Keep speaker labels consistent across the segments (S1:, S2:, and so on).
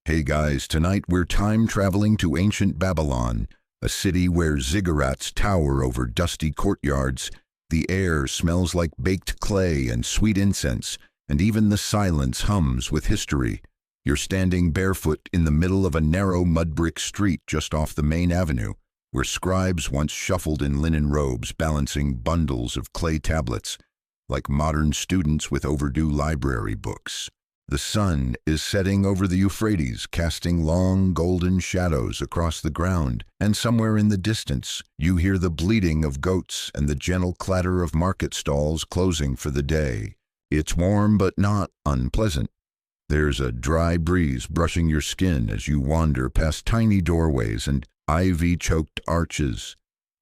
S1: Hey guys, tonight we're time traveling to ancient Babylon, a city where ziggurats tower over dusty courtyards. The air smells like baked clay and sweet incense, and even the silence hums with history. You're standing barefoot in the middle of a narrow mud brick street just off the main avenue, where scribes once shuffled in linen robes balancing bundles of clay tablets, like modern students with overdue library books. The sun is setting over the Euphrates, casting long golden shadows across the ground, and somewhere in the distance you hear the bleating of goats and the gentle clatter of market stalls closing for the day. It's warm but not unpleasant. There's a dry breeze brushing your skin as you wander past tiny doorways and ivy-choked arches.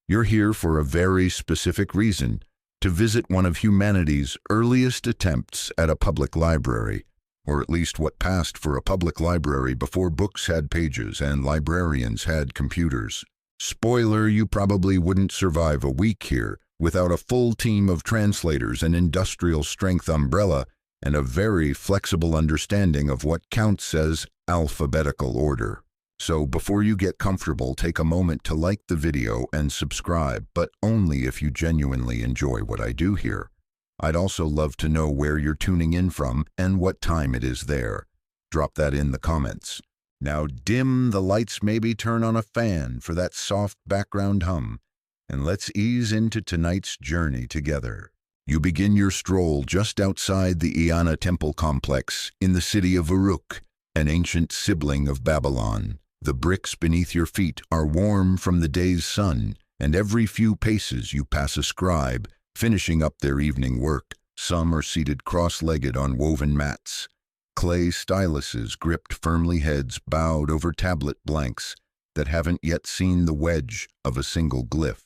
S1: You're here for a very specific reason, to visit one of humanity's earliest attempts at a public library. Or at least what passed for a public library before books had pages and librarians had computers. Spoiler, you probably wouldn't survive a week here without a full team of translators, an industrial-strength umbrella, and a very flexible understanding of what counts as alphabetical order. So before you get comfortable, take a moment to like the video and subscribe, but only if you genuinely enjoy what I do here. I'd also love to know where you're tuning in from and what time it is there. Drop that in the comments. Now dim the lights, maybe turn on a fan for that soft background hum, and let's ease into tonight's journey together. You begin your stroll just outside the Eanna Temple complex in the city of Uruk, an ancient sibling of Babylon. The bricks beneath your feet are warm from the day's sun, and every few paces you pass a scribe, finishing up their evening work. Some are seated cross-legged on woven mats. Clay styluses gripped firmly, heads bowed over tablet blanks that haven't yet seen the wedge of a single glyph.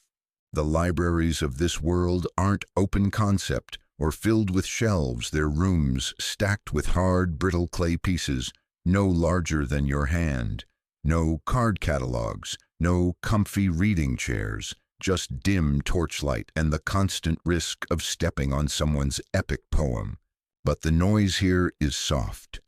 S1: The libraries of this world aren't open concept or filled with shelves, their rooms stacked with hard, brittle clay pieces no larger than your hand. No card catalogs, no comfy reading chairs, just dim torchlight and the constant risk of stepping on someone's epic poem. But the noise here is soft.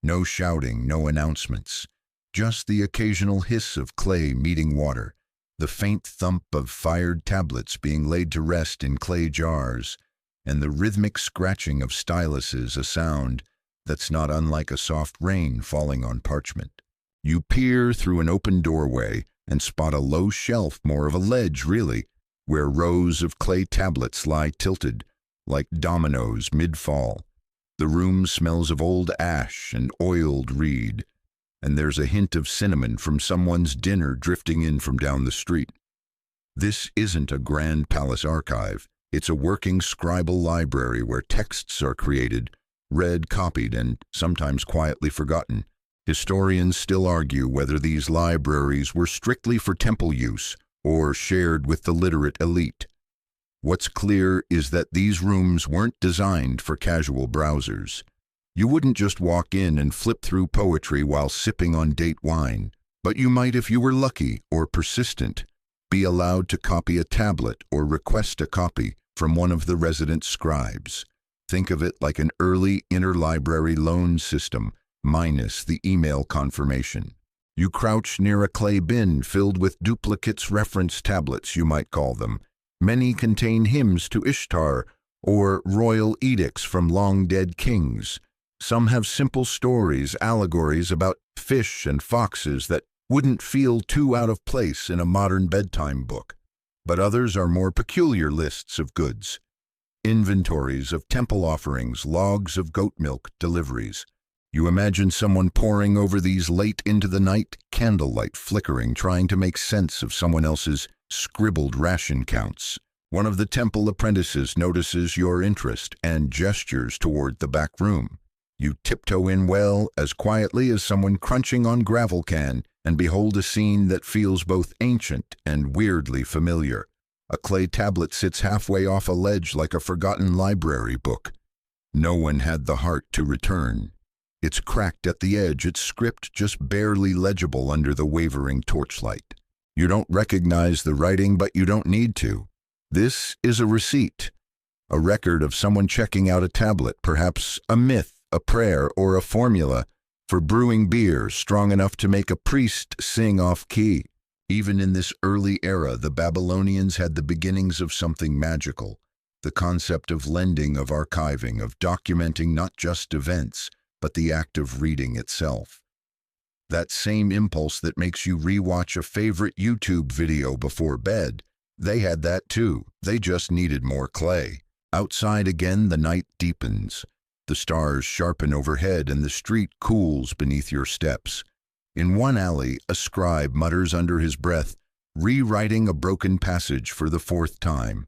S1: No shouting, no announcements. Just the occasional hiss of clay meeting water, the faint thump of fired tablets being laid to rest in clay jars, and the rhythmic scratching of styluses, a sound that's not unlike a soft rain falling on parchment. You peer through an open doorway and spot a low shelf, more of a ledge really, where rows of clay tablets lie tilted like dominoes mid-fall. The room smells of old ash and oiled reed, and there's a hint of cinnamon from someone's dinner drifting in from down the street. This isn't a grand palace archive. It's a working scribal library where texts are created, read, copied, and sometimes quietly forgotten. Historians still argue whether these libraries were strictly for temple use or shared with the literate elite. What's clear is that these rooms weren't designed for casual browsers. You wouldn't just walk in and flip through poetry while sipping on date wine, but you might, if you were lucky or persistent, be allowed to copy a tablet or request a copy from one of the resident scribes. Think of it like an early interlibrary loan system, minus the email confirmation. You crouch near a clay bin filled with duplicates, reference tablets you might call them. Many contain hymns to Ishtar or royal edicts from long-dead kings. Some have simple stories, allegories about fish and foxes that wouldn't feel too out of place in a modern bedtime book. But others are more peculiar lists of goods. Inventories of temple offerings, logs of goat milk deliveries. You imagine someone poring over these late into the night, candlelight flickering, trying to make sense of someone else's scribbled ration counts. One of the temple apprentices notices your interest and gestures toward the back room. You tiptoe in as quietly as someone crunching on gravel can, and behold a scene that feels both ancient and weirdly familiar. A clay tablet sits halfway off a ledge like a forgotten library book. No one had the heart to return. It's cracked at the edge, its script just barely legible under the wavering torchlight. You don't recognize the writing, but you don't need to. This is a receipt, a record of someone checking out a tablet, perhaps a myth, a prayer, or a formula for brewing beer strong enough to make a priest sing off-key. Even in this early era, the Babylonians had the beginnings of something magical, the concept of lending, of archiving, of documenting not just events, but the act of reading itself. That same impulse that makes you rewatch a favorite YouTube video before bed, they had that too. They just needed more clay. Outside again, the night deepens. The stars sharpen overhead and the street cools beneath your steps. In one alley, a scribe mutters under his breath, rewriting a broken passage for the fourth time.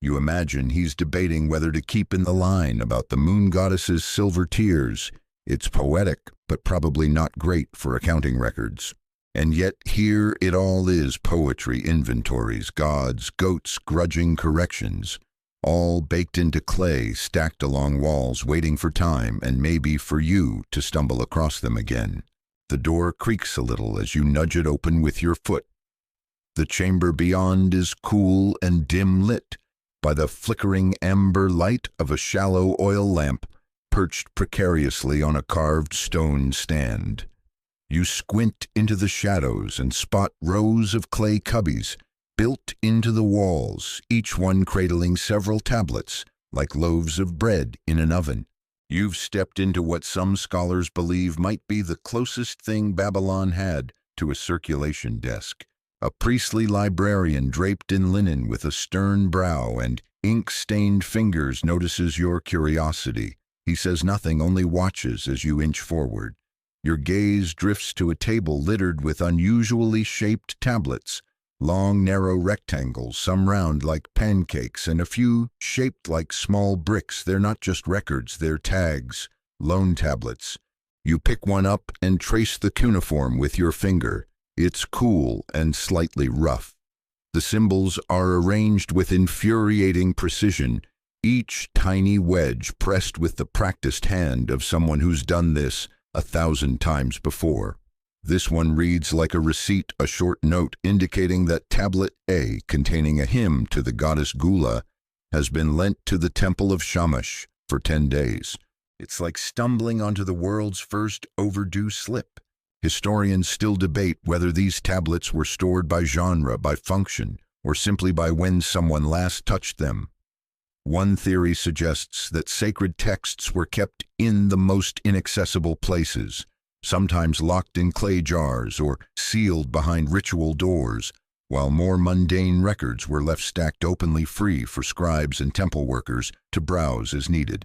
S1: You imagine he's debating whether to keep in the line about the moon goddess's silver tears. It's poetic, but probably not great for accounting records. And yet here it all is: poetry, inventories, gods, goats, grudging corrections, all baked into clay, stacked along walls, waiting for time and maybe for you to stumble across them again. The door creaks a little as you nudge it open with your foot. The chamber beyond is cool and dim lit by the flickering amber light of a shallow oil lamp perched precariously on a carved stone stand. You squint into the shadows and spot rows of clay cubbies built into the walls, each one cradling several tablets, like loaves of bread in an oven. You've stepped into what some scholars believe might be the closest thing Babylon had to a circulation desk. A priestly librarian draped in linen with a stern brow and ink-stained fingers notices your curiosity. He says nothing, only watches as you inch forward. Your gaze drifts to a table littered with unusually shaped tablets, long, narrow rectangles, some round like pancakes, and a few shaped like small bricks. They're not just records, they're tags, loan tablets. You pick one up and trace the cuneiform with your finger. It's cool and slightly rough. The symbols are arranged with infuriating precision, each tiny wedge pressed with the practiced hand of someone who's done this 1,000 times before. This one reads like a receipt, a short note indicating that tablet A, containing a hymn to the goddess Gula, has been lent to the temple of Shamash for 10 days. It's like stumbling onto the world's first overdue slip. Historians still debate whether these tablets were stored by genre, by function, or simply by when someone last touched them. One theory suggests that sacred texts were kept in the most inaccessible places, sometimes locked in clay jars or sealed behind ritual doors, while more mundane records were left stacked openly, free for scribes and temple workers to browse as needed.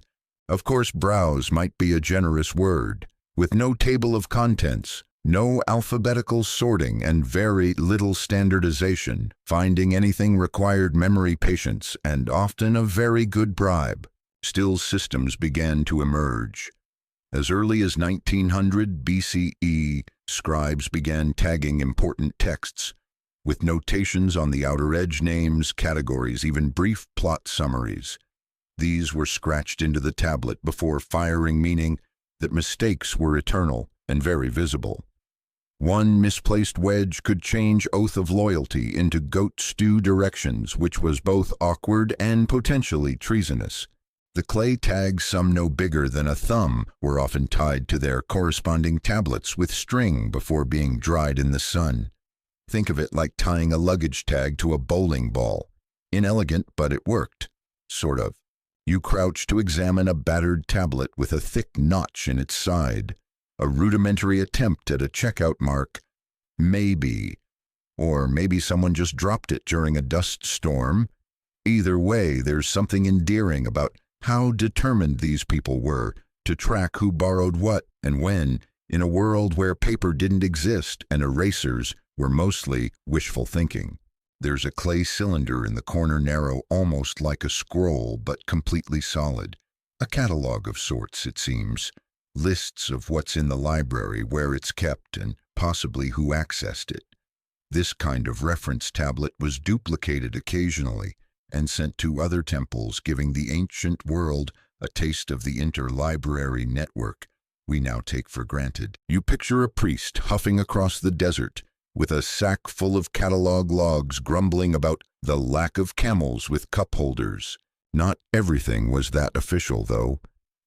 S1: Of course, browse might be a generous word. With no table of contents, no alphabetical sorting, and very little standardization, finding anything required memory, patience, and often a very good bribe. Still, systems began to emerge. As early as 1900 BCE, scribes began tagging important texts, with notations on the outer edge, names, categories, even brief plot summaries. These were scratched into the tablet before firing, meaning that mistakes were eternal and very visible. One misplaced wedge could change oath of loyalty into goat stew directions, which was both awkward and potentially treasonous. The clay tags, some no bigger than a thumb, were often tied to their corresponding tablets with string before being dried in the sun. Think of it like tying a luggage tag to a bowling ball. Inelegant, but it worked. Sort of. You crouch to examine a battered tablet with a thick notch in its side. A rudimentary attempt at a checkout mark. Maybe. Or maybe someone just dropped it during a dust storm. Either way, there's something endearing about how determined these people were to track who borrowed what and when, in a world where paper didn't exist and erasers were mostly wishful thinking. There's a clay cylinder in the corner, narrow, almost like a scroll, but completely solid. A catalog of sorts, it seems. Lists of what's in the library, where it's kept, and possibly who accessed it. This kind of reference tablet was duplicated occasionally and sent to other temples, giving the ancient world a taste of the interlibrary network we now take for granted. You picture a priest huffing across the desert with a sack full of catalog logs, grumbling about the lack of camels with cup holders. Not everything was that official, though.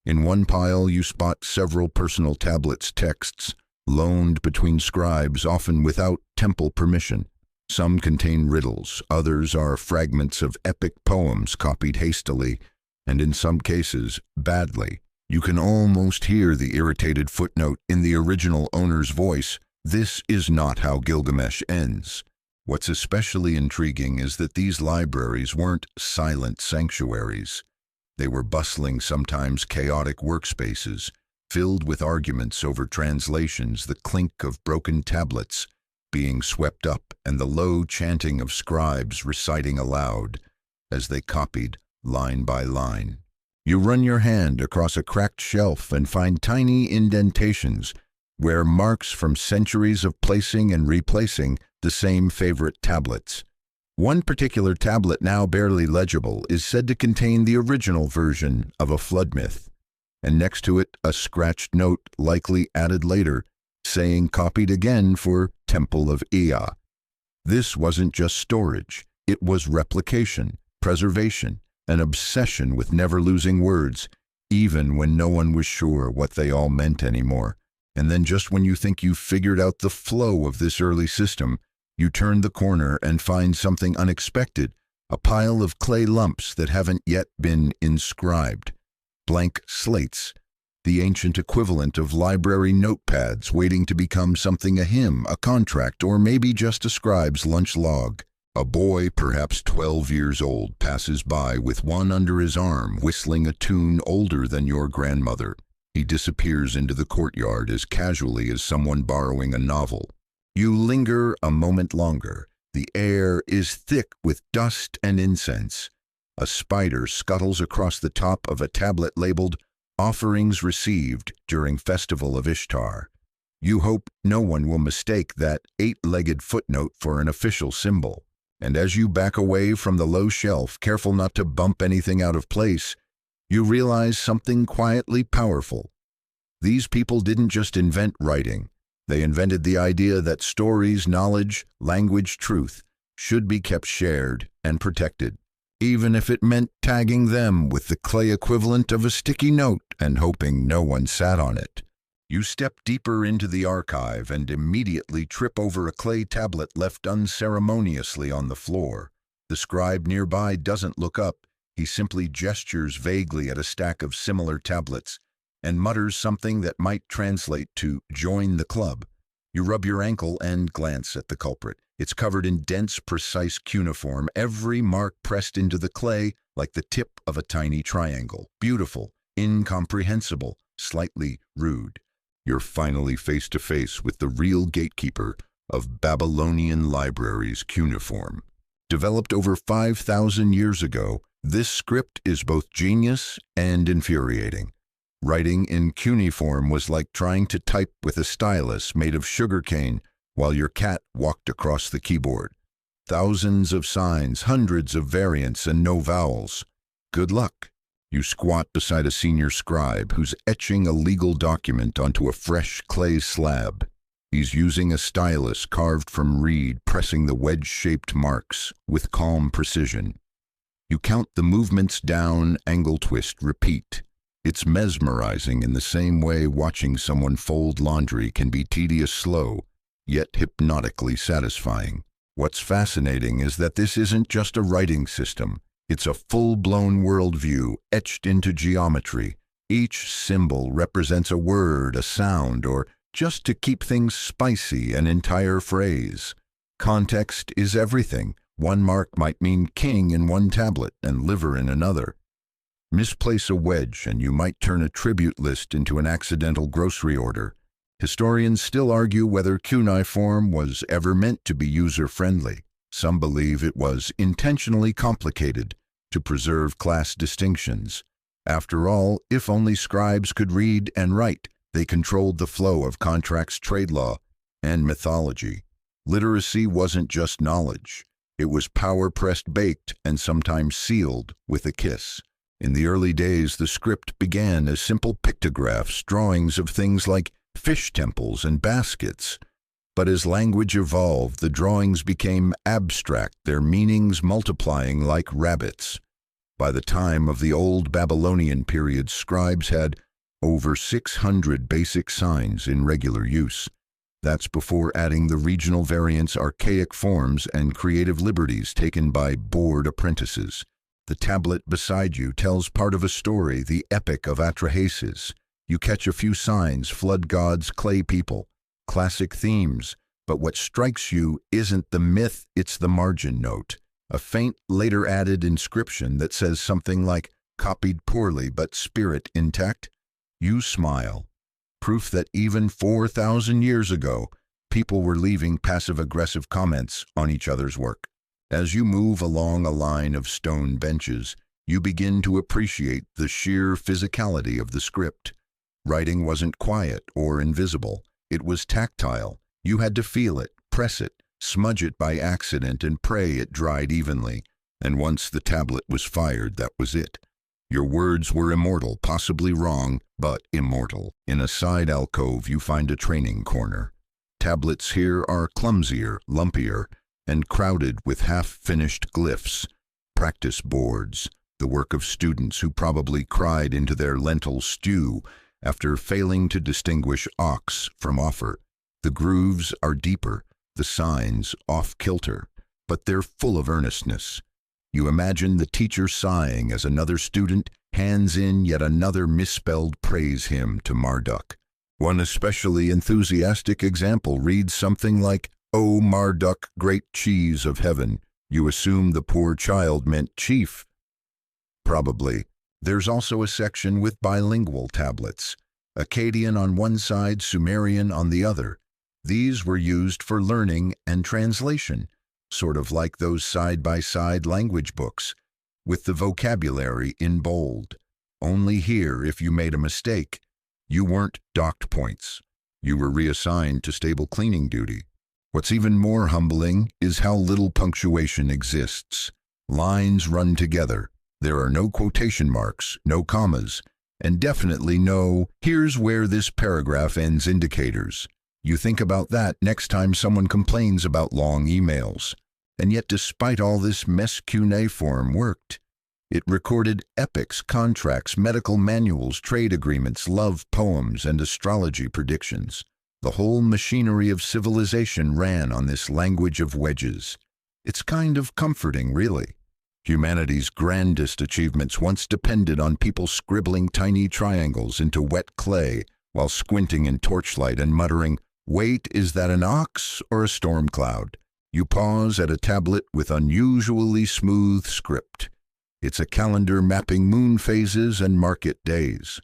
S1: In one pile you spot several personal tablets, texts, loaned between scribes, often without temple permission. Some contain riddles, others are fragments of epic poems copied hastily, and in some cases, badly. You can almost hear the irritated footnote in the original owner's voice, "This is not how Gilgamesh ends." What's especially intriguing is that these libraries weren't silent sanctuaries. They were bustling, sometimes chaotic workspaces, filled with arguments over translations, the clink of broken tablets being swept up, and the low chanting of scribes reciting aloud as they copied line by line. You run your hand across a cracked shelf and find tiny indentations where marks from centuries of placing and replacing the same favorite tablets. One particular tablet, now barely legible, is said to contain the original version of a flood myth, and next to it a scratched note, likely added later, saying copied again for Temple of Ea. This wasn't just storage, it was replication, preservation, an obsession with never losing words, even when no one was sure what they all meant anymore. And then just when you think you've figured out the flow of this early system, you turn the corner and find something unexpected, a pile of clay lumps that haven't yet been inscribed. Blank slates, the ancient equivalent of library notepads waiting to become something, a hymn, a contract, or maybe just a scribe's lunch log. A boy, perhaps 12 years old, passes by with one under his arm, whistling a tune older than your grandmother. He disappears into the courtyard as casually as someone borrowing a novel. You linger a moment longer. The air is thick with dust and incense. A spider scuttles across the top of a tablet labeled "Offerings Received During Festival of Ishtar." You hope no one will mistake that 8-legged footnote for an official symbol. And as you back away from the low shelf, careful not to bump anything out of place, you realize something quietly powerful. These people didn't just invent writing. They invented the idea that stories, knowledge, language, truth should be kept shared and protected, even if it meant tagging them with the clay equivalent of a sticky note and hoping no one sat on it. You step deeper into the archive and immediately trip over a clay tablet left unceremoniously on the floor. The scribe nearby doesn't look up. He simply gestures vaguely at a stack of similar tablets and mutters something that might translate to "join the club." You rub your ankle and glance at the culprit. It's covered in dense, precise cuneiform, every mark pressed into the clay like the tip of a tiny triangle. Beautiful, incomprehensible, slightly rude. You're finally face to face with the real gatekeeper of Babylonian libraries' cuneiform. Developed over 5,000 years ago, this script is both genius and infuriating. Writing in cuneiform was like trying to type with a stylus made of sugarcane while your cat walked across the keyboard. Thousands of signs, hundreds of variants, and no vowels. Good luck. You squat beside a senior scribe who's etching a legal document onto a fresh clay slab. He's using a stylus carved from reed, pressing the wedge-shaped marks with calm precision. You count the movements down, angle, twist, repeat. It's mesmerizing in the same way watching someone fold laundry can be tedious, slow, yet hypnotically satisfying. What's fascinating is that this isn't just a writing system. It's a full-blown worldview etched into geometry. Each symbol represents a word, a sound, or, just to keep things spicy, an entire phrase. Context is everything. One mark might mean king in one tablet and liver in another. Misplace a wedge and you might turn a tribute list into an accidental grocery order. Historians still argue whether cuneiform was ever meant to be user-friendly. Some believe it was intentionally complicated to preserve class distinctions. After all, if only scribes could read and write, they controlled the flow of contracts, trade law, and mythology. Literacy wasn't just knowledge. It was power-pressed, baked, and sometimes sealed with a kiss. In the early days, the script began as simple pictographs, drawings of things like fish temples and baskets. But as language evolved, the drawings became abstract, their meanings multiplying like rabbits. By the time of the old Babylonian period, scribes had over 600 basic signs in regular use. That's before adding the regional variants, archaic forms, and creative liberties taken by bored apprentices. The tablet beside you tells part of a story, the Epic of Atrahasis. You catch a few signs, flood gods, clay people, classic themes, but what strikes you isn't the myth, it's the margin note. A faint, later added inscription that says something like, copied poorly but spirit intact. You smile. Proof that even 4,000 years ago, people were leaving passive-aggressive comments on each other's work. As you move along a line of stone benches, you begin to appreciate the sheer physicality of the script. Writing wasn't quiet or invisible. It was tactile. You had to feel it, press it, smudge it by accident, and pray it dried evenly. And once the tablet was fired, that was it. Your words were immortal, possibly wrong, but immortal. In a side alcove, you find a training corner. Tablets here are clumsier, lumpier, and crowded with half-finished glyphs. Practice boards, the work of students who probably cried into their lentil stew after failing to distinguish ox from offer. The grooves are deeper, the signs off-kilter, but they're full of earnestness. You imagine the teacher sighing as another student hands in yet another misspelled praise hymn to Marduk. One especially enthusiastic example reads something like, "O Marduk, great cheese of heaven." You assume the poor child meant chief. Probably. There's also a section with bilingual tablets, Akkadian on one side, Sumerian on the other. These were used for learning and translation, sort of like those side-by-side language books, with the vocabulary in bold. Only here, if you made a mistake, you weren't docked points. You were reassigned to stable cleaning duty. What's even more humbling is how little punctuation exists. Lines run together. There are no quotation marks, no commas, and definitely no, "here's where this paragraph ends" indicators. You think about that next time someone complains about long emails. And yet, despite all this mess, cuneiform worked. It recorded epics, contracts, medical manuals, trade agreements, love poems, and astrology predictions. The whole machinery of civilization ran on this language of wedges. It's kind of comforting, really. Humanity's grandest achievements once depended on people scribbling tiny triangles into wet clay while squinting in torchlight and muttering, "Wait, is that an ox or a storm cloud?" You pause at a tablet with unusually smooth script. It's a calendar mapping moon phases and market days.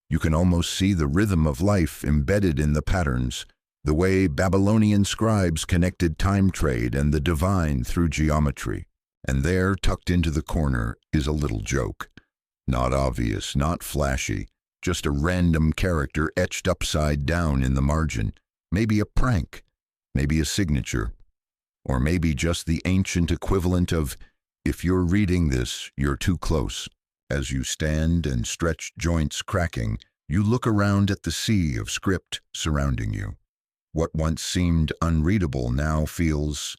S1: You can almost see the rhythm of life embedded in the patterns, the way Babylonian scribes connected time trade and the divine through geometry. And there, tucked into the corner, is a little joke. Not obvious, not flashy, just a random character etched upside down in the margin. Maybe a prank, maybe a signature, or maybe just the ancient equivalent of, "If you're reading this, you're too close." As you stand and stretch joints cracking, you look around at the sea of script surrounding you. What once seemed unreadable now feels,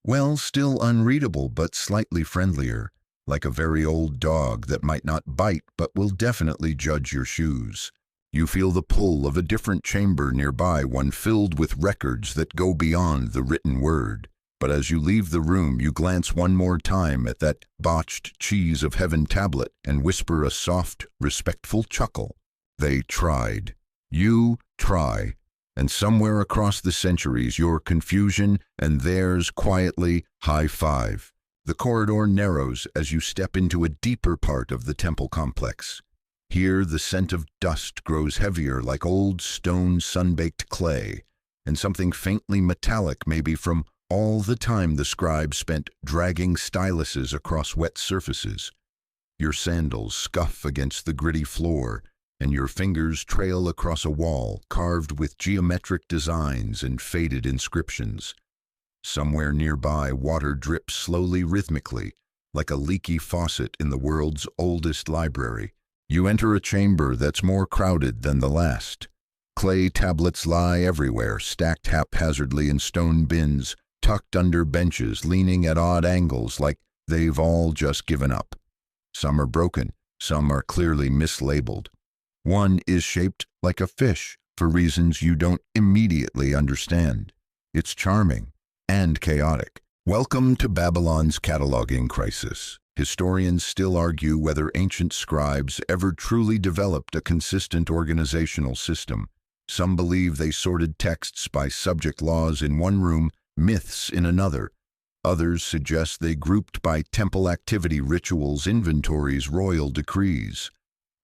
S1: well, still unreadable but slightly friendlier, like a very old dog that might not bite but will definitely judge your shoes. You feel the pull of a different chamber nearby, one filled with records that go beyond the written word. But as you leave the room, you glance one more time at that botched cheese of heaven tablet and whisper a soft, respectful chuckle. They tried. You try. And somewhere across the centuries, your confusion and theirs quietly high five. The corridor narrows as you step into a deeper part of the temple complex. Here, the scent of dust grows heavier like old stone sun-baked clay, and something faintly metallic, maybe from all the time the scribe spent dragging styluses across wet surfaces. Your sandals scuff against the gritty floor, and your fingers trail across a wall carved with geometric designs and faded inscriptions. Somewhere nearby, water drips slowly, rhythmically, like a leaky faucet in the world's oldest library. You enter a chamber that's more crowded than the last. Clay tablets lie everywhere, stacked haphazardly in stone bins, tucked under benches, leaning at odd angles like they've all just given up. Some are broken, some are clearly mislabeled. One is shaped like a fish for reasons you don't immediately understand. It's charming and chaotic. Welcome to Babylon's cataloging crisis. Historians still argue whether ancient scribes ever truly developed a consistent organizational system. Some believe they sorted texts by subject laws in one room, myths in another. Others suggest they grouped by temple activity, rituals, inventories, royal decrees.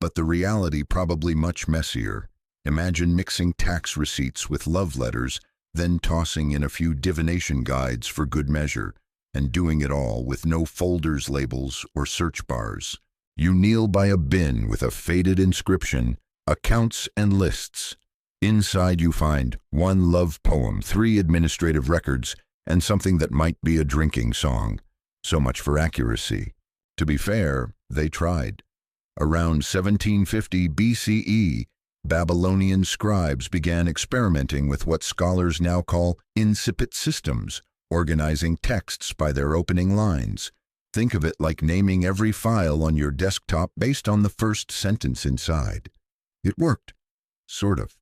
S1: But the reality probably much messier. Imagine mixing tax receipts with love letters, then tossing in a few divination guides for good measure, and doing it all with no folders, labels, or search bars. You kneel by a bin with a faded inscription, accounts and lists. Inside you find one love poem, 3 administrative records, and something that might be a drinking song. So much for accuracy. To be fair, they tried. Around 1750 BCE, Babylonian scribes began experimenting with what scholars now call incipit systems, organizing texts by their opening lines. Think of it like naming every file on your desktop based on the first sentence inside. It worked, sort of.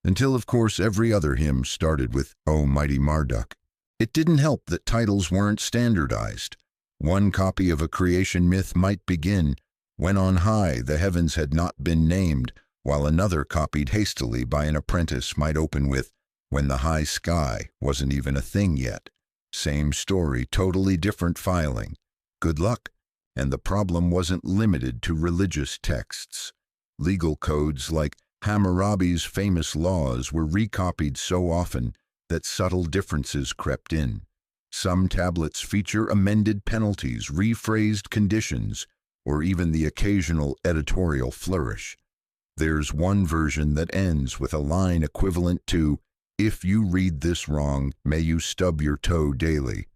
S1: Until, of course, every other hymn started with "O Mighty Marduk." It didn't help that titles weren't standardized. One copy of a creation myth might begin, "When on high the heavens had not been named," while another copied hastily by an apprentice might open with, "When the high sky wasn't even a thing yet." Same story, totally different filing. Good luck. And the problem wasn't limited to religious texts. Legal codes like Hammurabi's famous laws were recopied so often that subtle differences crept in. Some tablets feature amended penalties, rephrased conditions, or even the occasional editorial flourish. There's one version that ends with a line equivalent to, "If you read this wrong, may you stub your toe daily."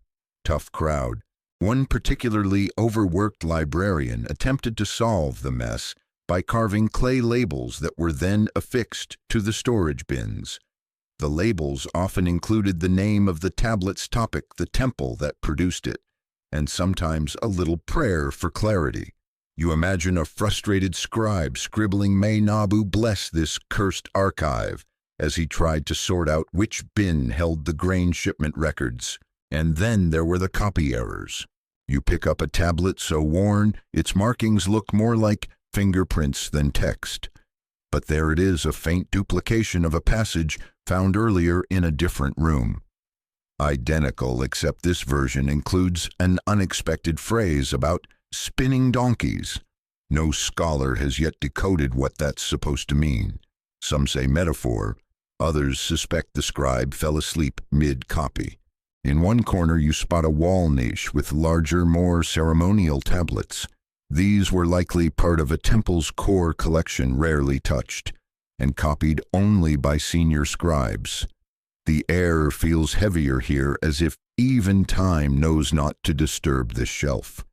S1: Tough crowd. One particularly overworked librarian attempted to solve the mess by carving clay labels that were then affixed to the storage bins. The labels often included the name of the tablet's topic, the temple that produced it, and sometimes a little prayer for clarity. You imagine a frustrated scribe scribbling, "May Nabu bless this cursed archive," as he tried to sort out which bin held the grain shipment records. And then there were the copy errors. You pick up a tablet so worn, its markings look more like fingerprints than text. But there it is, a faint duplication of a passage found earlier in a different room. Identical, except this version includes an unexpected phrase about spinning donkeys. No scholar has yet decoded what that's supposed to mean. Some say metaphor, others suspect the scribe fell asleep mid-copy. In one corner you spot a wall niche with larger, more ceremonial tablets. These were likely part of a temple's core collection, rarely touched, and copied only by senior scribes. The air feels heavier here, as if even time knows not to disturb this shelf.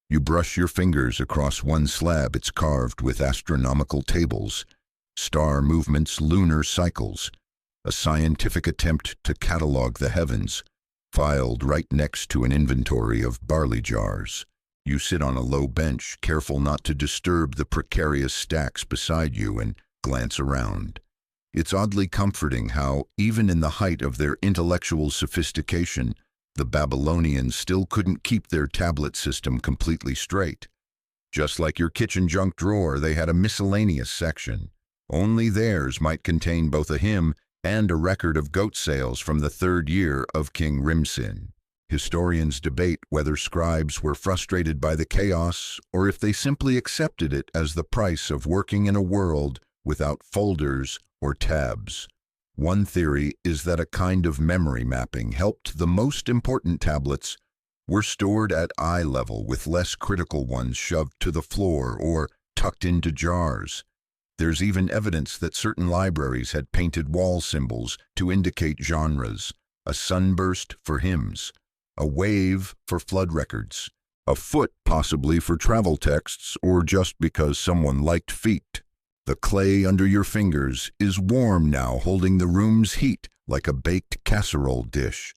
S1: You brush your fingers across one slab. It's carved with astronomical tables, star movements, lunar cycles, a scientific attempt to catalog the heavens, filed right next to an inventory of barley jars. You sit on a low bench, careful not to disturb the precarious stacks beside you, and glance around. It's oddly comforting how, even in the height of their intellectual sophistication, the Babylonians still couldn't keep their tablet system completely straight. Just like your kitchen junk drawer, they had a miscellaneous section. Only theirs might contain both a hymn and a record of goat sales from the 3rd year of King Rimsin. Historians debate whether scribes were frustrated by the chaos or if they simply accepted it as the price of working in a world without folders or tabs. One theory is that a kind of memory mapping helped the most important tablets were stored at eye level, with less critical ones shoved to the floor or tucked into jars. There's even evidence that certain libraries had painted wall symbols to indicate genres: a sunburst for hymns, a wave for flood records, a foot possibly for travel texts, or just because someone liked feet. The clay under your fingers is warm now, holding the room's heat like a baked casserole dish.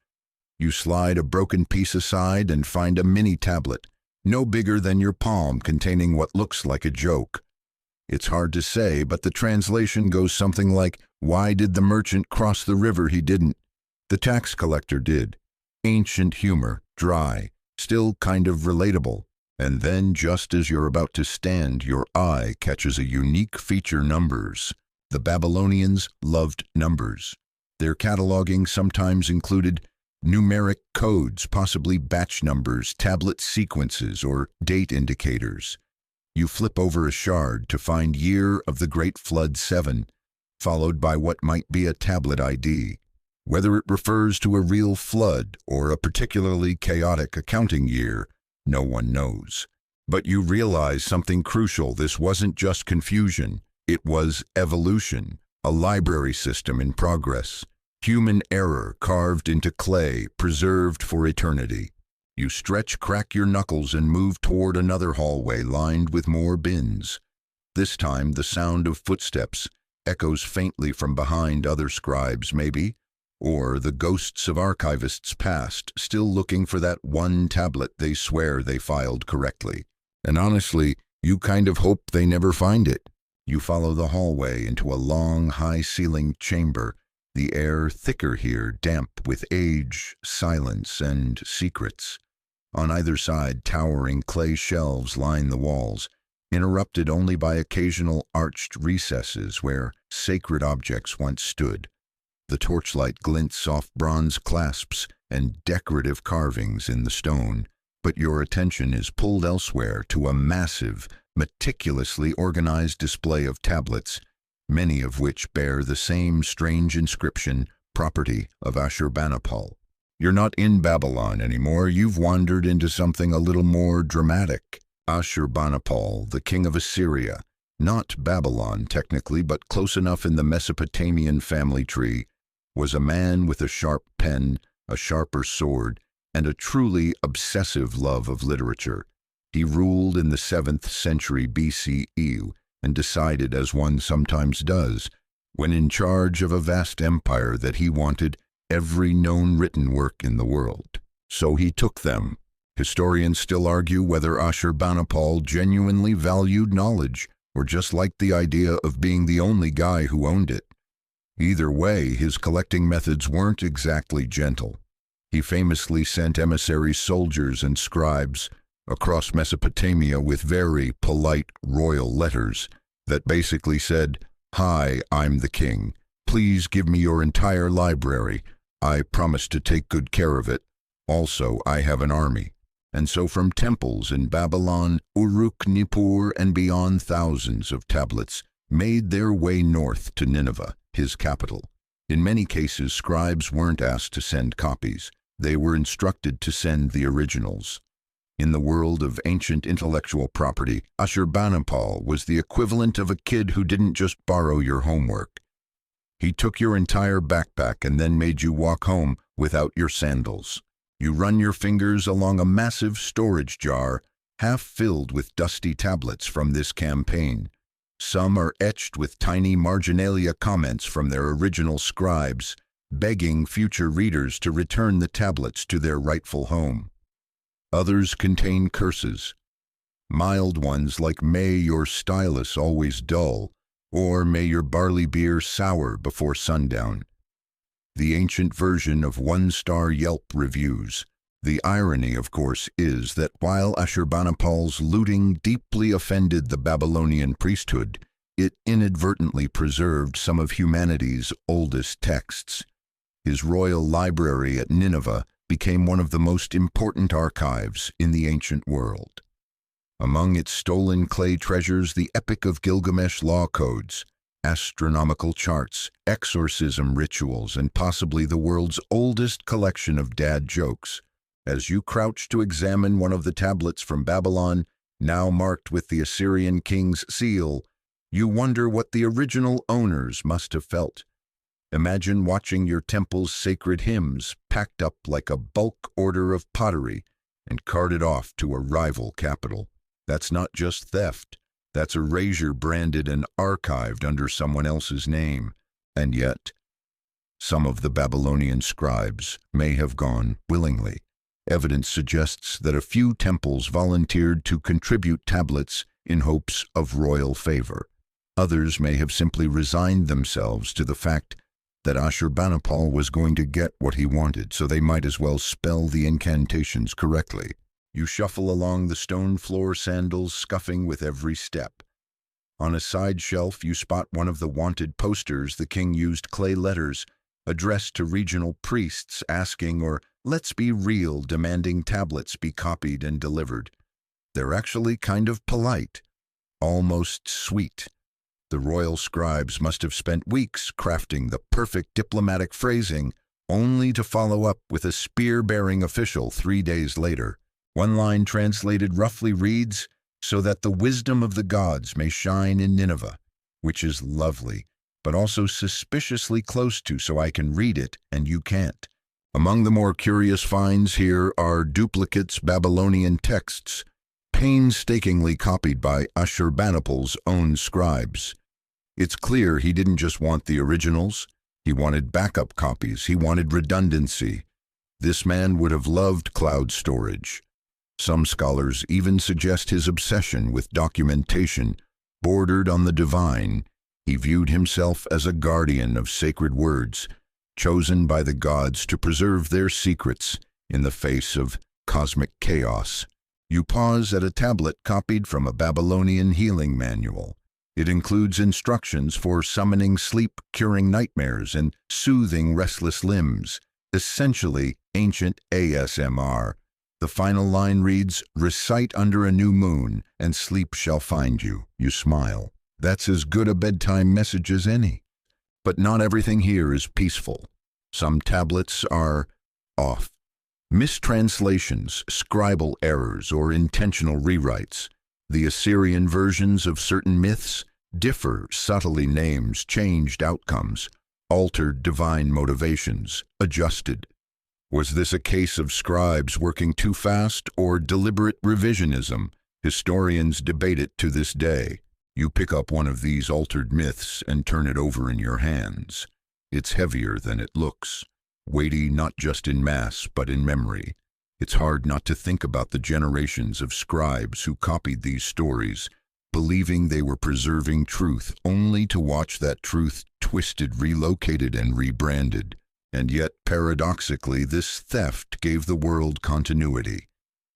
S1: You slide a broken piece aside and find a mini tablet, no bigger than your palm, containing what looks like a joke. It's hard to say, but the translation goes something like, "Why did the merchant cross the river? He didn't. The tax collector did." Ancient humor, dry, still kind of relatable. And then, just as you're about to stand, your eye catches a unique feature: numbers. The Babylonians loved numbers. Their cataloging sometimes included numeric codes, possibly batch numbers, tablet sequences, or date indicators. You flip over a shard to find Year of the Great Flood 7, followed by what might be a tablet ID. Whether it refers to a real flood or a particularly chaotic accounting year, no one knows. But you realize something crucial: this wasn't just confusion, it was evolution, a library system in progress. Human error carved into clay, preserved for eternity. You stretch, crack your knuckles, and move toward another hallway lined with more bins. This time the sound of footsteps echoes faintly from behind other scribes, maybe, or the ghosts of archivists past, still looking for that one tablet they swear they filed correctly. And honestly, you kind of hope they never find it. You follow the hallway into a long, high-ceilinged chamber, the air thicker here, damp with age, silence, and secrets. On either side, towering clay shelves line the walls, interrupted only by occasional arched recesses where sacred objects once stood. The torchlight glints off bronze clasps and decorative carvings in the stone, but your attention is pulled elsewhere to a massive, meticulously organized display of tablets, many of which bear the same strange inscription, property of Ashurbanipal. You're not in Babylon anymore. You've wandered into something a little more dramatic. Ashurbanipal, the king of Assyria, not Babylon technically, but close enough in the Mesopotamian family tree, was a man with a sharp pen, a sharper sword, and a truly obsessive love of literature. He ruled in the 7th century BCE and decided, as one sometimes does, when in charge of a vast empire, that he wanted every known written work in the world. So he took them. Historians still argue whether Ashurbanipal genuinely valued knowledge or just liked the idea of being the only guy who owned it. Either way, his collecting methods weren't exactly gentle. He famously sent emissary soldiers and scribes across Mesopotamia with very polite royal letters that basically said, "Hi, I'm the king. Please give me your entire library. I promise to take good care of it. Also, I have an army." And so from temples in Babylon, Uruk-Nippur, and beyond, thousands of tablets made their way north to Nineveh, his capital. In many cases, scribes weren't asked to send copies. They were instructed to send the originals. In the world of ancient intellectual property, Ashurbanipal was the equivalent of a kid who didn't just borrow your homework. He took your entire backpack and then made you walk home without your sandals. You run your fingers along a massive storage jar, half filled with dusty tablets from this campaign. Some are etched with tiny marginalia comments from their original scribes, begging future readers to return the tablets to their rightful home. Others contain curses, mild ones like "May your stylus always dull," or "May your barley beer sour before sundown." The ancient version of one-star Yelp reviews. The irony, of course, is that while Ashurbanipal's looting deeply offended the Babylonian priesthood, it inadvertently preserved some of humanity's oldest texts. His royal library at Nineveh became one of the most important archives in the ancient world. Among its stolen clay treasures, the Epic of Gilgamesh law codes, astronomical charts, exorcism rituals, and possibly the world's oldest collection of dad jokes. As you crouch to examine one of the tablets from Babylon, now marked with the Assyrian king's seal, you wonder what the original owners must have felt. Imagine watching your temple's sacred hymns packed up like a bulk order of pottery and carted off to a rival capital. That's not just theft. That's erasure branded and archived under someone else's name. And yet, some of the Babylonian scribes may have gone willingly. Evidence suggests that a few temples volunteered to contribute tablets in hopes of royal favor. Others may have simply resigned themselves to the fact that Ashurbanipal was going to get what he wanted, so they might as well spell the incantations correctly. You shuffle along the stone floor, sandals scuffing with every step. On a side shelf, you spot one of the wanted posters the king used, clay letters addressed to regional priests asking, or let's be real, demanding tablets be copied and delivered. They're actually kind of polite, almost sweet. The royal scribes must have spent weeks crafting the perfect diplomatic phrasing, only to follow up with a spear-bearing official 3 days later. One line translated roughly reads, "So that the wisdom of the gods may shine in Nineveh," which is lovely, but also suspiciously close to "so I can read it and you can't." Among the more curious finds here are duplicates Babylonian texts, painstakingly copied by Ashurbanipal's own scribes. It's clear he didn't just want the originals, he wanted backup copies, he wanted redundancy. This man would have loved cloud storage. Some scholars even suggest his obsession with documentation bordered on the divine. He viewed himself as a guardian of sacred words, chosen by the gods to preserve their secrets in the face of cosmic chaos. You pause at a tablet copied from a Babylonian healing manual. It includes instructions for summoning sleep, curing nightmares, and soothing restless limbs, essentially ancient ASMR. The final line reads, "Recite under a new moon, and sleep shall find you." You smile. That's as good a bedtime message as any. But not everything here is peaceful. Some tablets are off. Mistranslations, scribal errors, or intentional rewrites. The Assyrian versions of certain myths differ subtly, names, changed outcomes, altered divine motivations, adjusted. Was this a case of scribes working too fast or deliberate revisionism? Historians debate it to this day. You pick up one of these altered myths and turn it over in your hands. It's heavier than it looks, weighty not just in mass but in memory. It's hard not to think about the generations of scribes who copied these stories, believing they were preserving truth, only to watch that truth twisted, relocated, and rebranded. And yet, paradoxically, this theft gave the world continuity.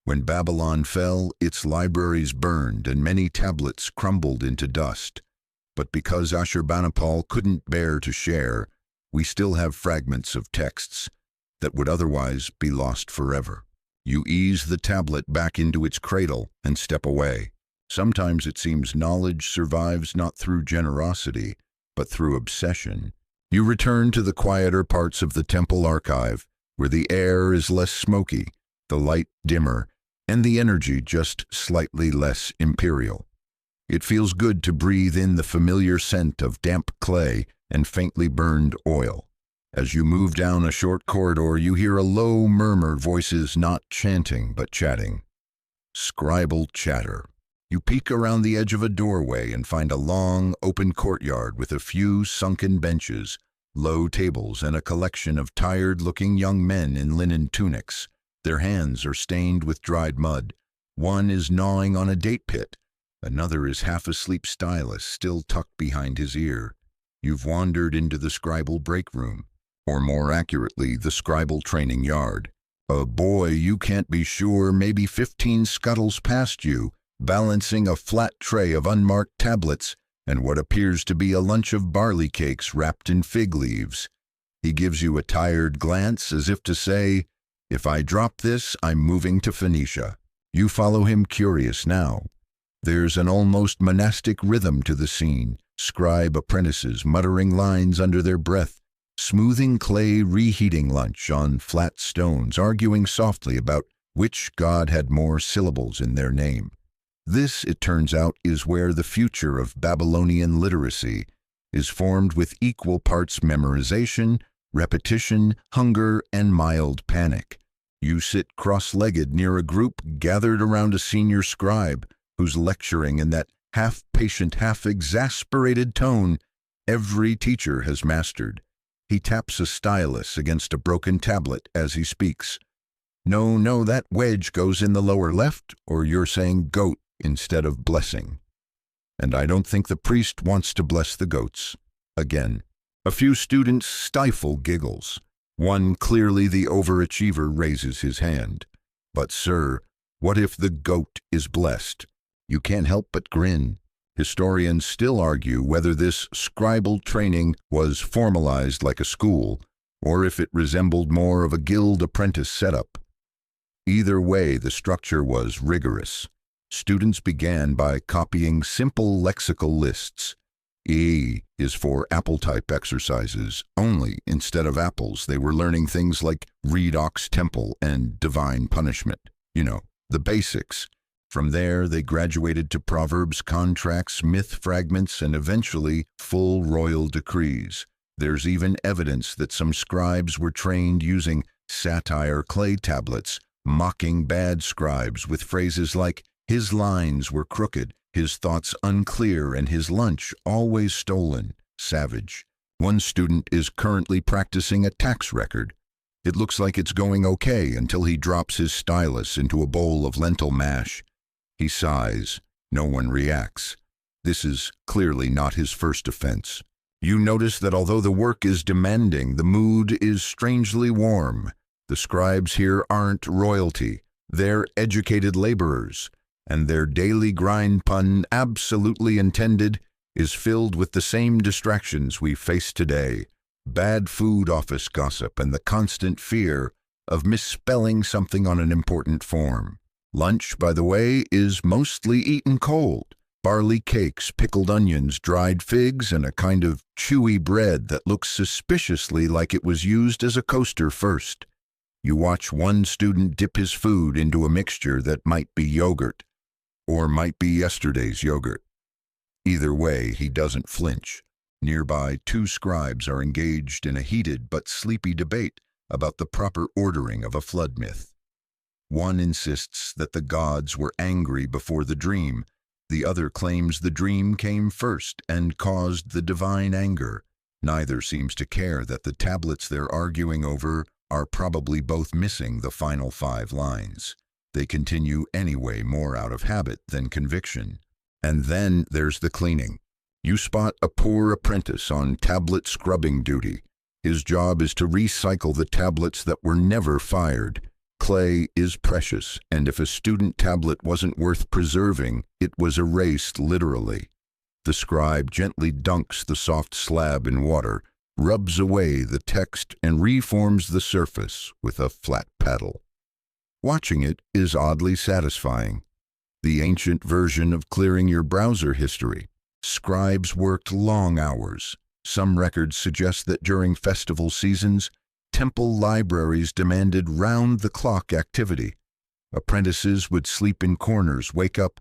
S1: When Babylon fell, its libraries burned and many tablets crumbled into dust. But because Ashurbanipal couldn't bear to share, we still have fragments of texts that would otherwise be lost forever. You ease the tablet back into its cradle and step away. Sometimes it seems knowledge survives not through generosity, but through obsession. You return to the quieter parts of the temple archive, where the air is less smoky, the light dimmer, and the energy just slightly less imperial. It feels good to breathe in the familiar scent of damp clay and faintly burned oil. As you move down a short corridor, you hear a low murmur, voices not chanting but chatting. Scribal chatter. You peek around the edge of a doorway and find a long, open courtyard with a few sunken benches, low tables, and a collection of tired-looking young men in linen tunics. Their hands are stained with dried mud. One is gnawing on a date pit. Another is half-asleep stylus, still tucked behind his ear. You've wandered into the scribal break room, or more accurately, the scribal training yard. A boy you can't be sure, maybe 15, scuttles past you, balancing a flat tray of unmarked tablets and what appears to be a lunch of barley cakes wrapped in fig leaves. He gives you a tired glance as if to say, "If I drop this, I'm moving to Phoenicia." You follow him, curious now. There's an almost monastic rhythm to the scene, scribe apprentices muttering lines under their breath, smoothing clay, reheating lunch on flat stones, arguing softly about which god had more syllables in their name. This, it turns out, is where the future of Babylonian literacy is formed, with equal parts memorization, repetition, hunger, and mild panic. You sit cross-legged near a group gathered around a senior scribe who's lecturing in that half-patient, half-exasperated tone every teacher has mastered. He taps a stylus against a broken tablet as he speaks. No, no, that wedge goes in the lower left, or you're saying goat instead of blessing. And I don't think the priest wants to bless the goats. Again, a few students stifle giggles. One, clearly the overachiever, raises his hand. But sir, what if the goat is blessed? You can't help but grin. Historians still argue whether this scribal training was formalized like a school, or if it resembled more of a guild apprentice setup. Either way, the structure was rigorous. Students began by copying simple lexical lists. E is for apple-type exercises only. Instead of apples, they were learning things like redox temple and divine punishment. You know, the basics. From there, they graduated to proverbs, contracts, myth fragments, and eventually full royal decrees. There's even evidence that some scribes were trained using satire clay tablets, mocking bad scribes with phrases like, "His lines were crooked, his thoughts unclear, and his lunch always stolen." Savage. One student is currently practicing a tax record. It looks like it's going okay until he drops his stylus into a bowl of lentil mash. He sighs. No one reacts. This is clearly not his first offense. You notice that although the work is demanding, the mood is strangely warm. The scribes here aren't royalty. They're educated laborers, and their daily grind, pun absolutely intended, is filled with the same distractions we face today. Bad food office gossip and the constant fear of misspelling something on an important form. Lunch, by the way, is mostly eaten cold. Barley cakes, pickled onions, dried figs, and a kind of chewy bread that looks suspiciously like it was used as a coaster first. You watch one student dip his food into a mixture that might be yogurt, or might be yesterday's yogurt. Either way, he doesn't flinch. Nearby, two scribes are engaged in a heated but sleepy debate about the proper ordering of a flood myth. One insists that the gods were angry before the dream. The other claims the dream came first and caused the divine anger. Neither seems to care that the tablets they're arguing over are probably both missing the final 5 lines. They continue anyway, more out of habit than conviction. And then there's the cleaning. You spot a poor apprentice on tablet scrubbing duty. His job is to recycle the tablets that were never fired. Clay is precious, and if a student tablet wasn't worth preserving, it was erased literally. The scribe gently dunks the soft slab in water, rubs away the text, and reforms the surface with a flat paddle. Watching it is oddly satisfying. The ancient version of clearing your browser history. Scribes worked long hours. Some records suggest that during festival seasons, temple libraries demanded round-the-clock activity. Apprentices would sleep in corners, wake up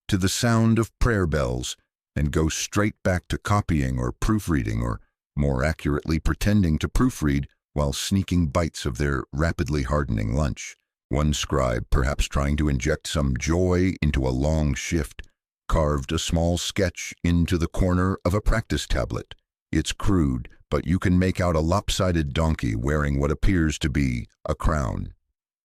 S1: to the sound of prayer bells, and go straight back to copying or proofreading, or more accurately pretending to proofread while sneaking bites of their rapidly hardening lunch. One scribe, perhaps trying to inject some joy into a long shift, carved a small sketch into the corner of a practice tablet. It's crude, but you can make out a lopsided donkey wearing what appears to be a crown.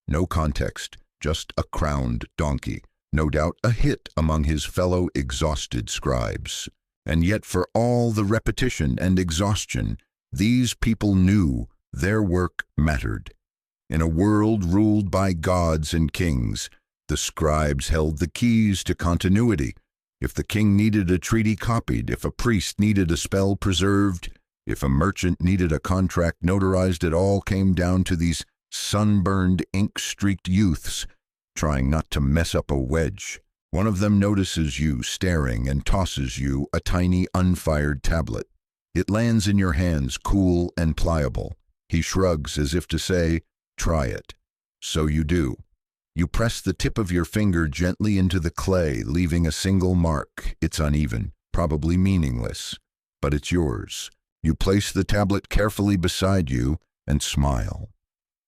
S1: No context, just a crowned donkey. No doubt a hit among his fellow exhausted scribes. And yet for all the repetition and exhaustion, these people knew their work mattered. In a world ruled by gods and kings, the scribes held the keys to continuity. If the king needed a treaty copied, if a priest needed a spell preserved, if a merchant needed a contract notarized, it all came down to these sunburned, ink-streaked youths trying not to mess up a wedge. One of them notices you staring and tosses you a tiny unfired tablet. It lands in your hands, cool and pliable. He shrugs as if to say, "Try it." So you do. You press the tip of your finger gently into the clay, leaving a single mark. It's uneven, probably meaningless, but it's yours. You place the tablet carefully beside you and smile.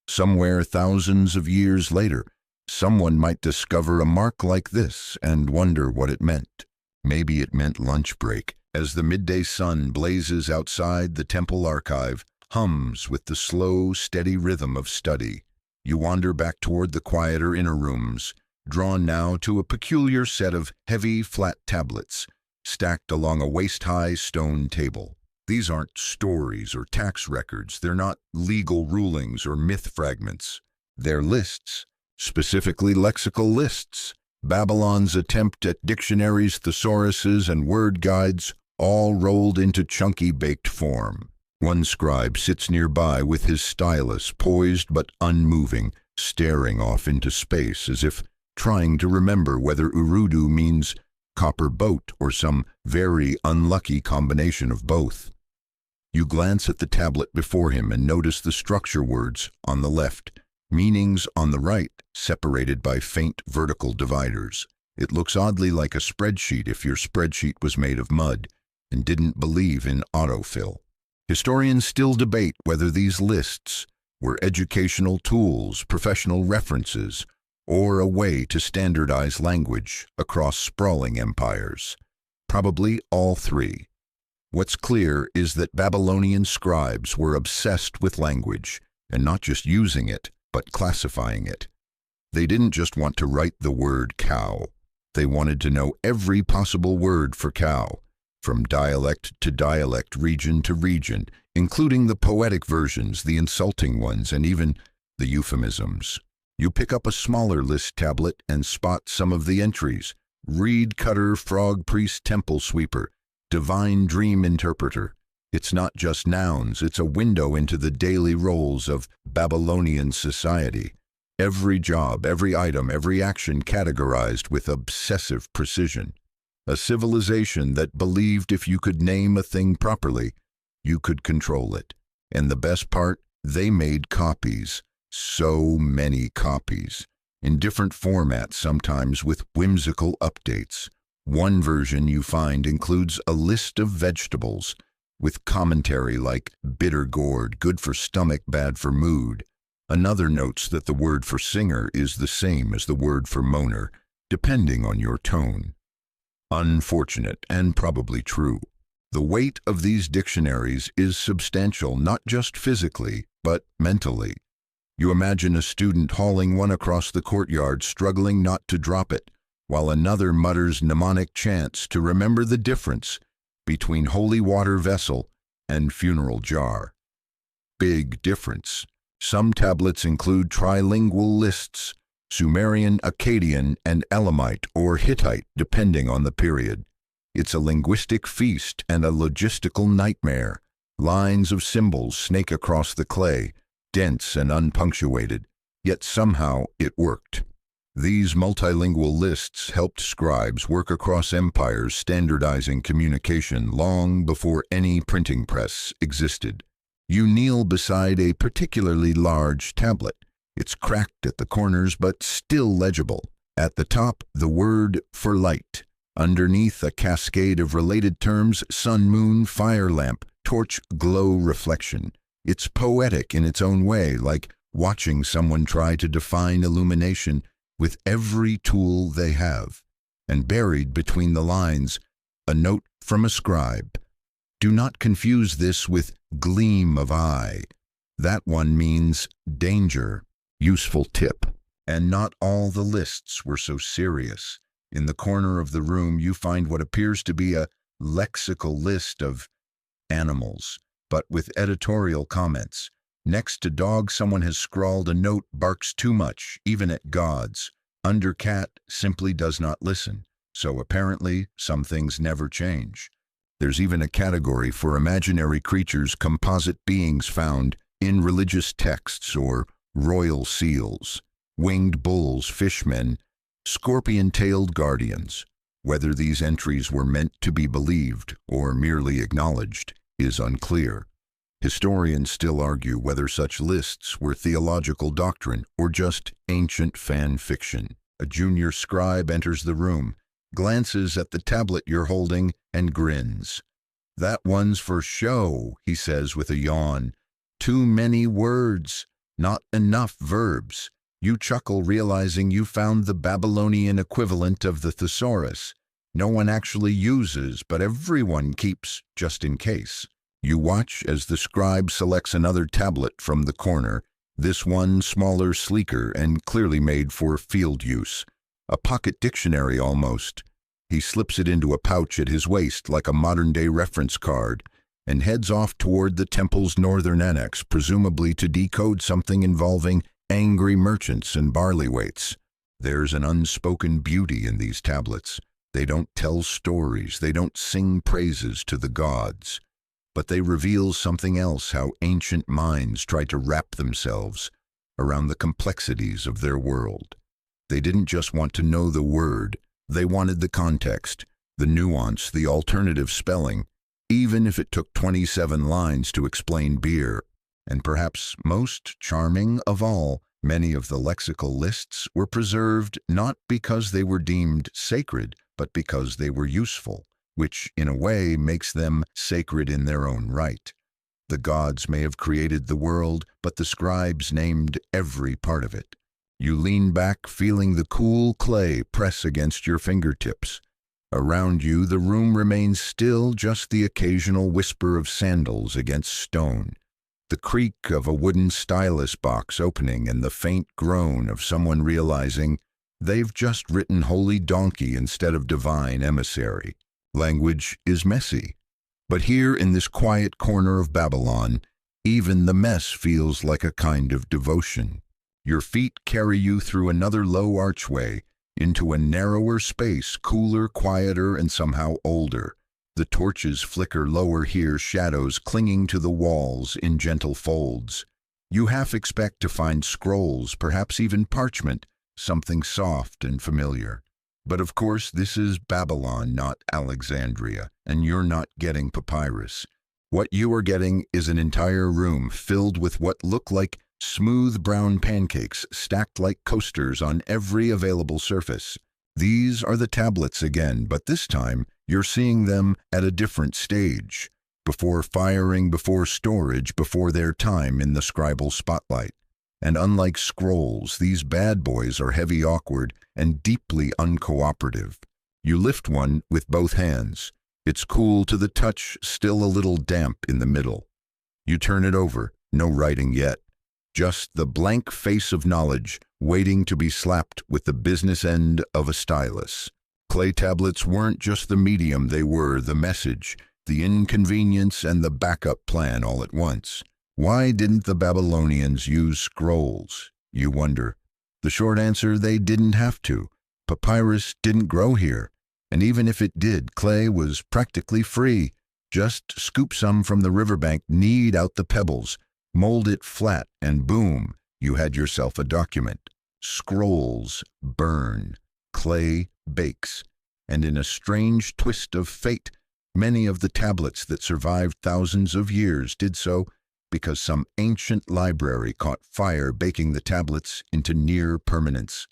S1: Somewhere thousands of years later, someone might discover a mark like this and wonder what it meant. Maybe it meant lunch break. As the midday sun blazes outside, the temple archive hums with the slow, steady rhythm of study. You wander back toward the quieter inner rooms, drawn now to a peculiar set of heavy, flat tablets, stacked along a waist-high stone table. These aren't stories or tax records. They're not legal rulings or myth fragments. They're lists, specifically lexical lists. Babylon's attempt at dictionaries, thesauruses, and word guides, all rolled into chunky baked form. One scribe sits nearby with his stylus poised but unmoving, staring off into space as if trying to remember whether Urudu means copper boat or some very unlucky combination of both. You glance at the tablet before him and notice the structure words on the left, meanings on the right, separated by faint vertical dividers. It looks oddly like a spreadsheet if your spreadsheet was made of mud and didn't believe in autofill. Historians still debate whether these lists were educational tools, professional references, or a way to standardize language across sprawling empires. Probably all three. What's clear is that Babylonian scribes were obsessed with language, and not just using it, but classifying it. They didn't just want to write the word cow. They wanted to know every possible word for cow, from dialect to dialect, region to region, including the poetic versions, the insulting ones, and even the euphemisms. You pick up a smaller list tablet and spot some of the entries: reed cutter, frog priest, temple sweeper, divine dream interpreter. It's not just nouns, it's a window into the daily roles of Babylonian society. Every job, every item, every action categorized with obsessive precision. A civilization that believed if you could name a thing properly, you could control it. And the best part, they made copies. So many copies. In different formats, sometimes with whimsical updates. One version you find includes a list of vegetables, with commentary like bitter gourd, good for stomach, bad for mood. Another notes that the word for singer is the same as the word for moaner, depending on your tone. Unfortunate and probably true. The weight of these dictionaries is substantial, not just physically, but mentally. You imagine a student hauling one across the courtyard, struggling not to drop it, while another mutters mnemonic chants to remember the difference between holy water vessel and funeral jar. Big difference. Some tablets include trilingual lists, Sumerian, Akkadian, and Elamite or Hittite, depending on the period. It's a linguistic feast and a logistical nightmare. Lines of symbols snake across the clay, dense and unpunctuated, yet somehow it worked. These multilingual lists helped scribes work across empires, standardizing communication long before any printing press existed. You kneel beside a particularly large tablet. It's cracked at the corners but still legible. At the top, the word for light. Underneath, a cascade of related terms: sun, moon, fire lamp, torch, glow, reflection. It's poetic in its own way, like watching someone try to define illumination with every tool they have. And buried between the lines, a note from a scribe. Do not confuse this with gleam of eye. That one means danger. Useful tip. And not all the lists were so serious. In the corner of the room, you find what appears to be a lexical list of animals, but with editorial comments. Next to dog, someone has scrawled a note: barks too much, even at gods. Under cat, simply does not listen. So apparently, some things never change. There's even a category for imaginary creatures, composite beings found in religious texts, or royal seals, winged bulls, fishmen, scorpion-tailed guardians. Whether these entries were meant to be believed or merely acknowledged is unclear. Historians still argue whether such lists were theological doctrine or just ancient fan fiction. A junior scribe enters the room, glances at the tablet you're holding, and grins. That one's for show, he says with a yawn. Too many words, not enough verbs. You chuckle, realizing you found the Babylonian equivalent of the thesaurus. No one actually uses, but everyone keeps just in case. You watch as the scribe selects another tablet from the corner, This one smaller, sleeker, and clearly made for field use. A pocket dictionary almost. He slips it into a pouch at his waist like a modern-day reference card and heads off toward the temple's northern annex, presumably to decode something involving angry merchants and barley weights. There's an unspoken beauty in these tablets. They don't tell stories, they don't sing praises to the gods, but they reveal something else, how ancient minds tried to wrap themselves around the complexities of their world. They didn't just want to know the word, they wanted the context, the nuance, the alternative spelling, even if it took 27 lines to explain beer. And perhaps most charming of all, many of the lexical lists were preserved not because they were deemed sacred, but because they were useful, which in a way makes them sacred in their own right. The gods may have created the world, but the scribes named every part of it. You lean back, feeling the cool clay press against your fingertips. Around you, the room remains still, just the occasional whisper of sandals against stone, the creak of a wooden stylus box opening, and the faint groan of someone realizing they've just written holy donkey instead of divine emissary. Language is messy, but here in this quiet corner of Babylon, even the mess feels like a kind of devotion. Your feet carry you through another low archway, into a narrower space, cooler, quieter, and somehow older. The torches flicker lower here, shadows clinging to the walls in gentle folds. You half expect to find scrolls, perhaps even parchment, something soft and familiar. But of course, this is Babylon, not Alexandria, and you're not getting papyrus. What you are getting is an entire room filled with what look like smooth brown pancakes stacked like coasters on every available surface. These are the tablets again, but this time you're seeing them at a different stage. Before firing, before storage, before their time in the scribal spotlight. And unlike scrolls, these bad boys are heavy, awkward, and deeply uncooperative. You lift one with both hands. It's cool to the touch, still a little damp in the middle. You turn it over, no writing yet. Just the blank face of knowledge waiting to be slapped with the business end of a stylus. Clay tablets weren't just the medium, they were the message, the inconvenience, and the backup plan all at once. Why didn't the Babylonians use scrolls, you wonder? The short answer, they didn't have to. Papyrus didn't grow here, and even if it did, clay was practically free. Just scoop some from the riverbank, knead out the pebbles, mold it flat, and boom, you had yourself a document. Scrolls burn, clay bakes, and in a strange twist of fate, many of the tablets that survived thousands of years did so because some ancient library caught fire, baking the tablets into near permanence.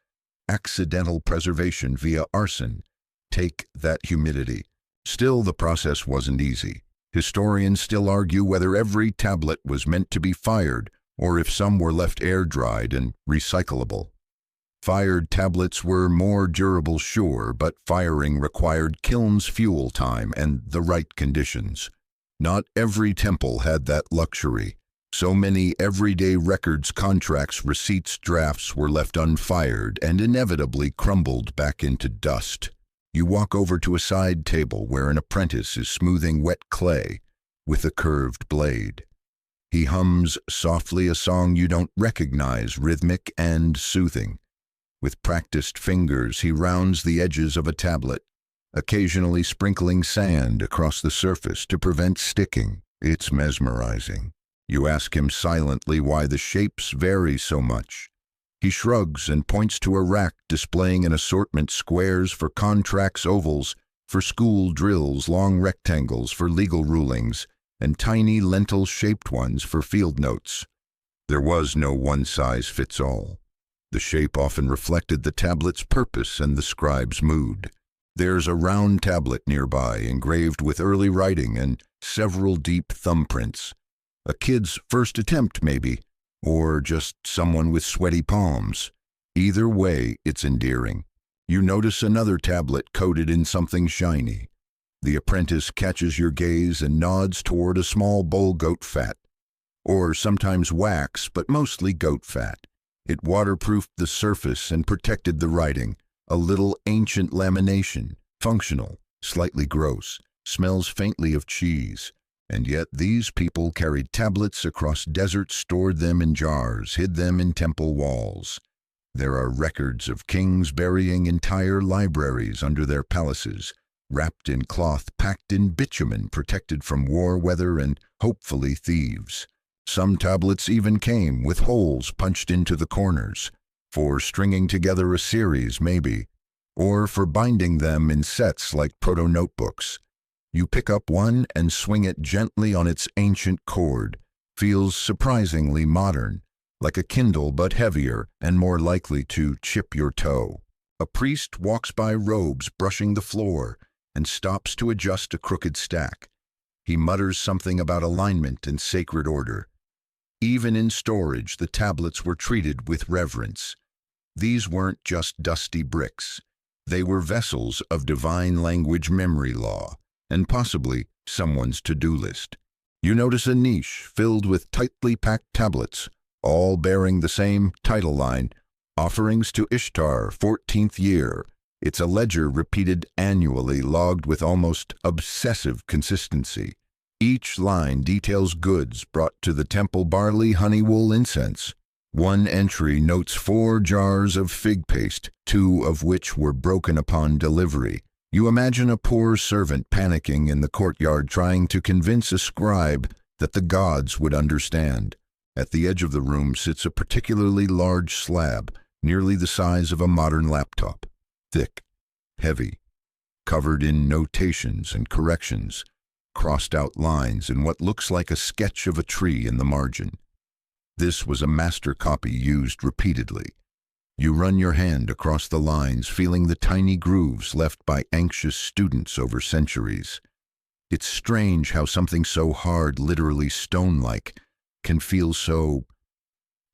S1: Accidental preservation via arson. Take that humidity. Still, the process wasn't easy. Historians still argue whether every tablet was meant to be fired or if some were left air-dried and recyclable. Fired tablets were more durable, sure, but firing required kiln's fuel time and the right conditions. Not every temple had that luxury. So many everyday records, contracts, receipts, drafts were left unfired and inevitably crumbled back into dust. You walk over to a side table where an apprentice is smoothing wet clay with a curved blade. He hums softly a song you don't recognize, rhythmic and soothing. With practiced fingers, he rounds the edges of a tablet, occasionally sprinkling sand across the surface to prevent sticking. It's mesmerizing. You ask him silently why the shapes vary so much. He shrugs and points to a rack displaying an assortment: squares for contracts, ovals for school drills, long rectangles for legal rulings, and tiny lentil-shaped ones for field notes. There was no one-size-fits-all. The shape often reflected the tablet's purpose and the scribe's mood. There's a round tablet nearby, engraved with early writing and several deep thumbprints. A kid's first attempt, maybe, or just someone with sweaty palms. Either way, it's endearing. You notice another tablet coated in something shiny. The apprentice catches your gaze and nods toward a small bull goat fat. or sometimes wax, but mostly goat fat. It waterproofed the surface and protected the writing. A little ancient lamination, functional, slightly gross, smells faintly of cheese. And yet these people carried tablets across deserts, stored them in jars, hid them in temple walls. There are records of kings burying entire libraries under their palaces, wrapped in cloth, packed in bitumen, protected from war weather and, hopefully, thieves. Some tablets even came with holes punched into the corners, for stringing together a series, maybe, or for binding them in sets like proto-notebooks. You pick up one and swing it gently on its ancient cord. Feels surprisingly modern, like a Kindle but heavier and more likely to chip your toe. A priest walks by, robes brushing the floor, and stops to adjust a crooked stack. He mutters something about alignment and sacred order. Even in storage, the tablets were treated with reverence. These weren't just dusty bricks. They were vessels of divine language memory law, and possibly someone's to-do list. You notice a niche filled with tightly packed tablets, all bearing the same title line, Offerings to Ishtar, 14th Year. It's a ledger repeated annually, logged with almost obsessive consistency. Each line details goods brought to the temple: barley, honey, wool, incense. One entry notes 4 jars of fig paste, 2 of which were broken upon delivery. You imagine a poor servant panicking in the courtyard, trying to convince a scribe that the gods would understand. At the edge of the room sits a particularly large slab, nearly the size of a modern laptop. Thick, heavy, covered in notations and corrections, crossed out lines, and what looks like a sketch of a tree in the margin. This was a master copy used repeatedly. You run your hand across the lines, feeling the tiny grooves left by anxious students over centuries. It's strange how something so hard, literally stone-like, can feel so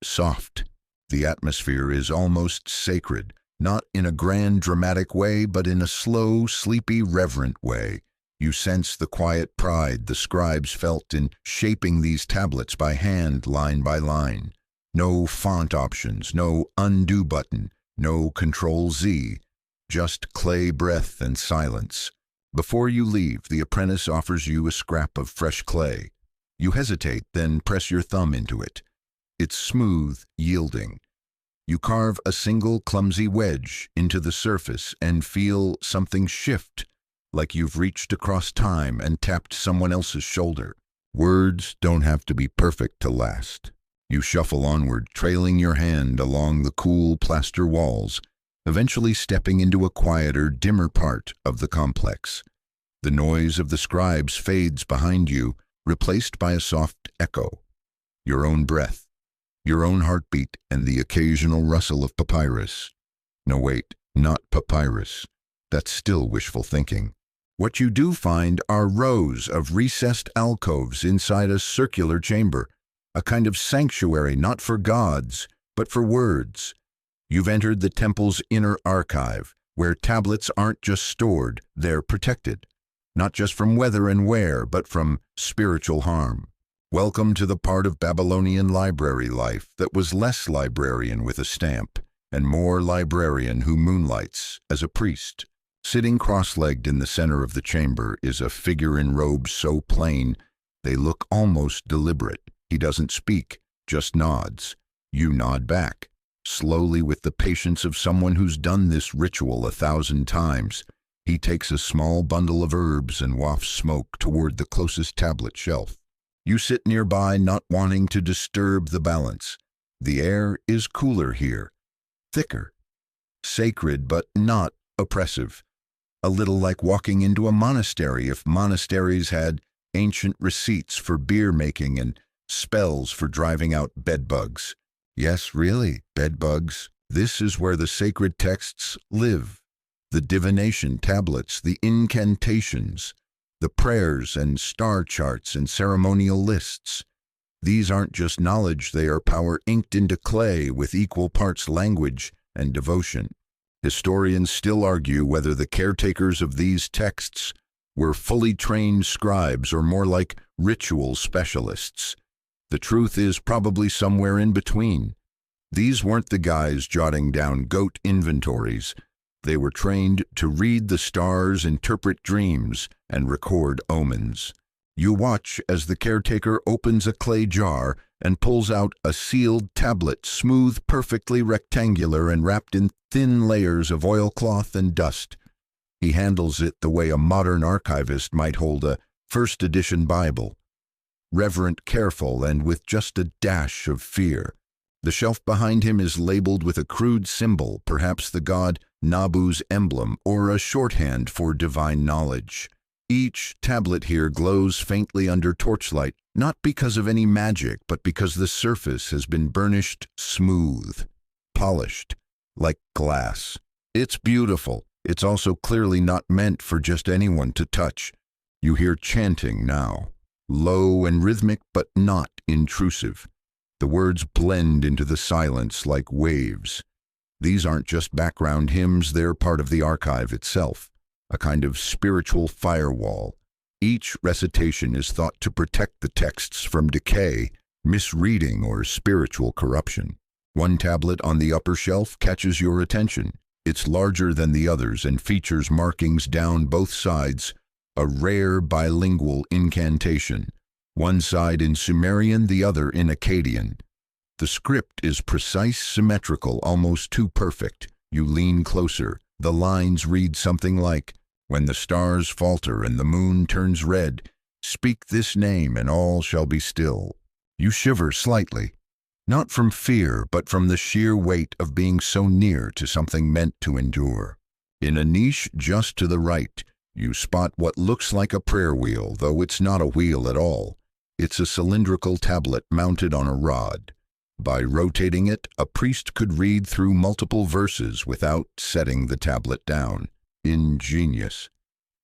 S1: soft. The atmosphere is almost sacred, not in a grand, dramatic way, but in a slow, sleepy, reverent way. You sense the quiet pride the scribes felt in shaping these tablets by hand, line by line. No font options, no undo button, no Control-Z, just clay breath and silence. Before you leave, the apprentice offers you a scrap of fresh clay. You hesitate, then press your thumb into it. It's smooth, yielding. You carve a single clumsy wedge into the surface and feel something shift, like you've reached across time and tapped someone else's shoulder. Words don't have to be perfect to last. You shuffle onward, trailing your hand along the cool plaster walls, eventually stepping into a quieter, dimmer part of the complex. The noise of the scribes fades behind you, replaced by a soft echo. Your own breath, your own heartbeat, and the occasional rustle of papyrus. No, wait, not papyrus. That's still wishful thinking. What you do find are rows of recessed alcoves inside a circular chamber, a kind of sanctuary not for gods, but for words. You've entered the temple's inner archive, where tablets aren't just stored, they're protected. Not just from weather and wear, but from spiritual harm. Welcome to the part of Babylonian library life that was less librarian with a stamp, and more librarian who moonlights as a priest. Sitting cross-legged in the center of the chamber is a figure in robes so plain they look almost deliberate. He doesn't speak, just nods. You nod back, slowly, with the patience of someone who's done this ritual 1,000 times. He takes a small bundle of herbs and wafts smoke toward the closest tablet shelf. You sit nearby, not wanting to disturb the balance. The air is cooler here, thicker, sacred but not oppressive. A little like walking into a monastery if monasteries had ancient receipts for beer making and spells for driving out bedbugs. Yes, really, bedbugs. This is where the sacred texts live. The divination tablets, the incantations, the prayers and star charts and ceremonial lists. These aren't just knowledge, they are power inked into clay with equal parts language and devotion. Historians still argue whether the caretakers of these texts were fully trained scribes or more like ritual specialists. The truth is probably somewhere in between. These weren't the guys jotting down goat inventories. They were trained to read the stars, interpret dreams, and record omens. You watch as the caretaker opens a clay jar and pulls out a sealed tablet, smooth, perfectly rectangular, and wrapped in thin layers of oilcloth and dust. He handles it the way a modern archivist might hold a first edition Bible. Reverent, careful, and with just a dash of fear. The shelf behind him is labeled with a crude symbol, perhaps the god Nabu's emblem, or a shorthand for divine knowledge. Each tablet here glows faintly under torchlight, not because of any magic, but because the surface has been burnished smooth, polished, like glass. It's beautiful. It's also clearly not meant for just anyone to touch. You hear chanting now, low and rhythmic, but not intrusive. The words blend into the silence like waves. These aren't just background hymns, they're part of the archive itself, a kind of spiritual firewall. Each recitation is thought to protect the texts from decay, misreading, or spiritual corruption. One tablet on the upper shelf catches your attention. It's larger than the others and features markings down both sides, a rare bilingual incantation, one side in Sumerian, the other in Akkadian. The script is precise, symmetrical, almost too perfect. You lean closer. The lines read something like, "When the stars falter and the moon turns red, speak this name and all shall be still." You shiver slightly, not from fear, but from the sheer weight of being so near to something meant to endure. In a niche just to the right, you spot what looks like a prayer wheel, though it's not a wheel at all. It's a cylindrical tablet mounted on a rod. By rotating it, a priest could read through multiple verses without setting the tablet down. Ingenious.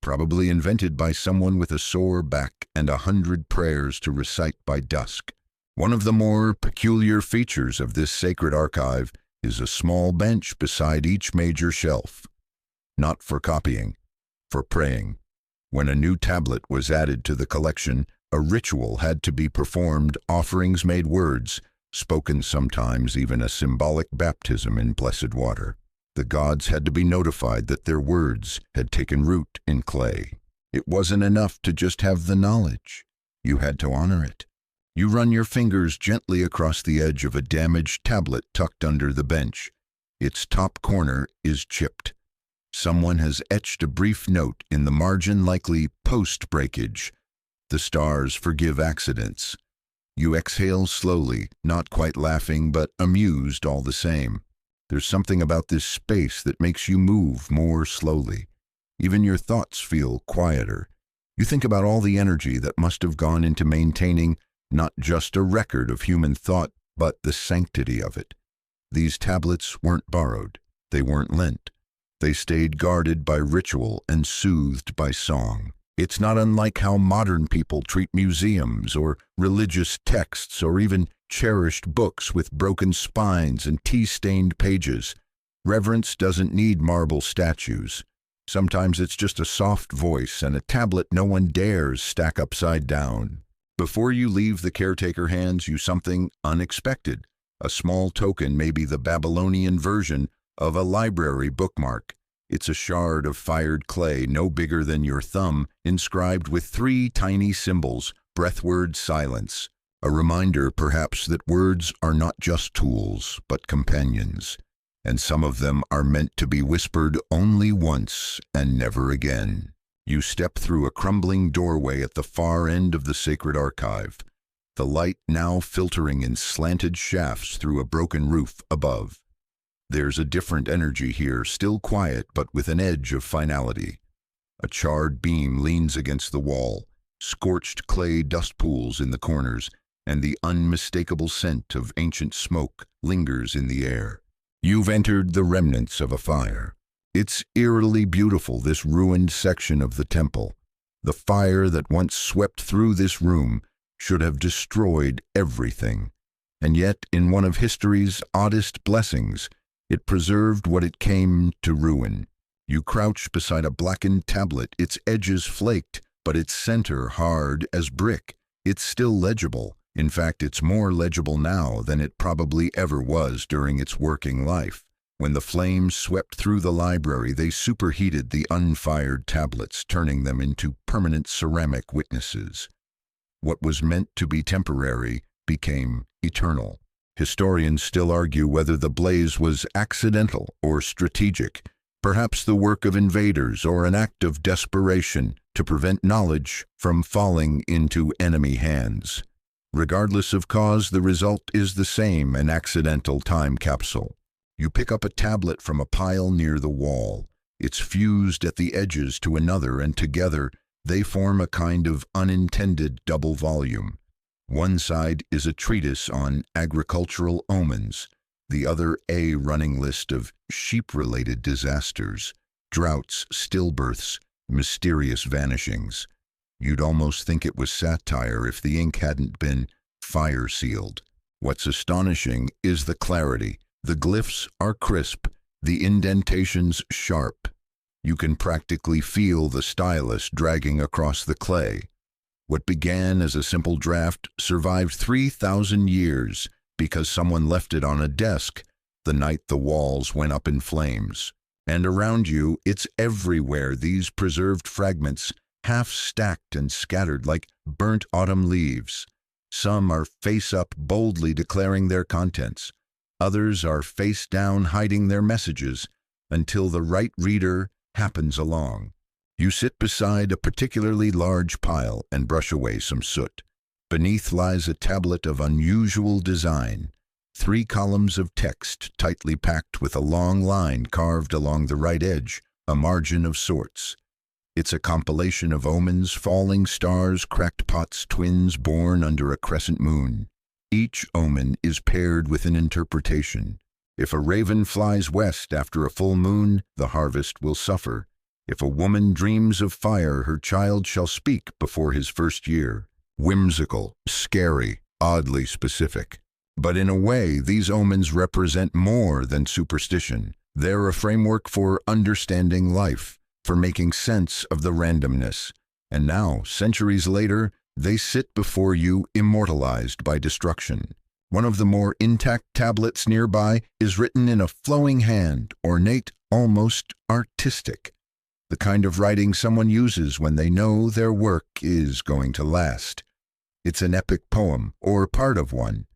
S1: Probably invented by someone with a sore back and 100 prayers to recite by dusk. One of the more peculiar features of this sacred archive is a small bench beside each major shelf. Not for copying, for praying. When a new tablet was added to the collection, a ritual had to be performed, offerings made words, spoken sometimes even a symbolic baptism in blessed water. The gods had to be notified that their words had taken root in clay. It wasn't enough to just have the knowledge. You had to honor it. You run your fingers gently across the edge of a damaged tablet tucked under the bench. Its top corner is chipped. Someone has etched a brief note in the margin, likely post-breakage. The stars forgive accidents. You exhale slowly, not quite laughing, but amused all the same. There's something about this space that makes you move more slowly. Even your thoughts feel quieter. You think about all the energy that must have gone into maintaining not just a record of human thought, but the sanctity of it. These tablets weren't borrowed. They weren't lent. They stayed guarded by ritual and soothed by song. It's not unlike how modern people treat museums or religious texts or even cherished books with broken spines and tea-stained pages. Reverence doesn't need marble statues. Sometimes it's just a soft voice and a tablet no one dares stack upside down. Before you leave, the caretaker hands you something unexpected. A small token, maybe the Babylonian version of a library bookmark. It's a shard of fired clay no bigger than your thumb, inscribed with 3 tiny symbols, breathword silence. A reminder, perhaps, that words are not just tools, but companions. And some of them are meant to be whispered only once and never again. You step through a crumbling doorway at the far end of the sacred archive, the light now filtering in slanted shafts through a broken roof above. There's a different energy here, still quiet but with an edge of finality. A charred beam leans against the wall, scorched clay dust pools in the corners, and the unmistakable scent of ancient smoke lingers in the air. You've entered the remnants of a fire. It's eerily beautiful, this ruined section of the temple. The fire that once swept through this room should have destroyed everything. And yet, in one of history's oddest blessings, it preserved what it came to ruin. You crouch beside a blackened tablet, its edges flaked, but its center hard as brick. It's still legible, In fact, it's more legible now than it probably ever was during its working life. When the flames swept through the library, they superheated the unfired tablets, turning them into permanent ceramic witnesses. What was meant to be temporary became eternal. Historians still argue whether the blaze was accidental or strategic, perhaps the work of invaders or an act of desperation to prevent knowledge from falling into enemy hands. Regardless of cause, the result is the same: an accidental time capsule. You pick up a tablet from a pile near the wall. It's fused at the edges to another, and together they form a kind of unintended double volume. One side is a treatise on agricultural omens, the other a running list of sheep-related disasters, droughts, stillbirths, mysterious vanishings. You'd almost think it was satire if the ink hadn't been fire-sealed. What's astonishing is the clarity. The glyphs are crisp, the indentations sharp. You can practically feel the stylus dragging across the clay. What began as a simple draft survived 3,000 years because someone left it on a desk the night the walls went up in flames. And around you, it's everywhere, these preserved fragments, half stacked and scattered like burnt autumn leaves. Some are face up, boldly declaring their contents. Others are face down, hiding their messages until the right reader happens along. You sit beside a particularly large pile and brush away some soot. Beneath lies a tablet of unusual design, 3 columns of text tightly packed with a long line carved along the right edge, a margin of sorts. It's a compilation of omens, falling stars, cracked pots, twins born under a crescent moon. Each omen is paired with an interpretation. If a raven flies west after a full moon, the harvest will suffer. If a woman dreams of fire, her child shall speak before his first year. Whimsical, scary, oddly specific. But in a way, these omens represent more than superstition. They're a framework for understanding life, for making sense of the randomness. And now, centuries later, they sit before you, immortalized by destruction. One of the more intact tablets nearby is written in a flowing hand, ornate, almost artistic. The kind of writing someone uses when they know their work is going to last. It's an epic poem, or part of one.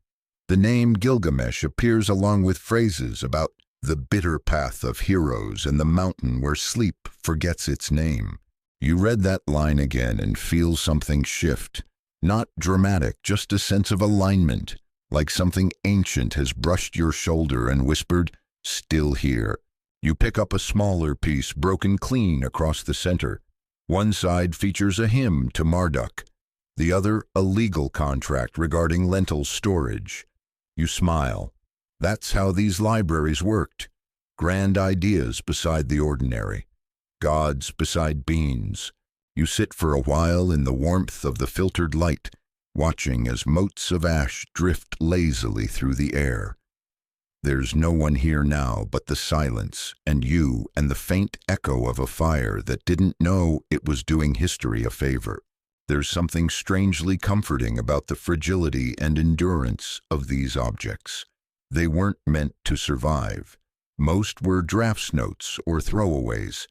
S1: The name Gilgamesh appears along with phrases about the bitter path of heroes and the mountain where sleep forgets its name. You read that line again and feel something shift. Not dramatic, just a sense of alignment, like something ancient has brushed your shoulder and whispered, "Still here." You pick up a smaller piece, broken clean across the center. One side features a hymn to Marduk, the other a legal contract regarding lentil storage. You smile. That's how these libraries worked. Grand ideas beside the ordinary. Gods beside beans. You sit for a while in the warmth of the filtered light, watching as motes of ash drift lazily through the air. There's no one here now but the silence, and you, and the faint echo of a fire that didn't know it was doing history a favor. There's something strangely comforting about the fragility and endurance of these objects. They weren't meant to survive. Most were drafts notes or throwaways,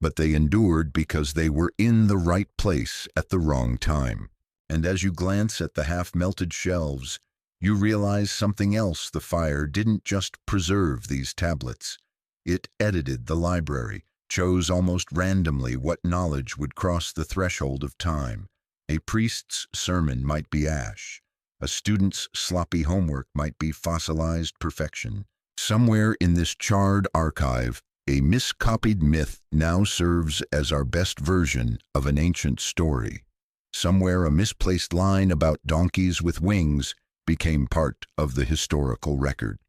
S1: but they endured because they were in the right place at the wrong time. And as you glance at the half-melted shelves, you realize something else: the fire didn't just preserve these tablets. It edited the library, chose almost randomly what knowledge would cross the threshold of time. A priest's sermon might be ash. A student's sloppy homework might be fossilized perfection. Somewhere in this charred archive, a miscopied myth now serves as our best version of an ancient story. Somewhere a misplaced line about donkeys with wings became part of the historical record.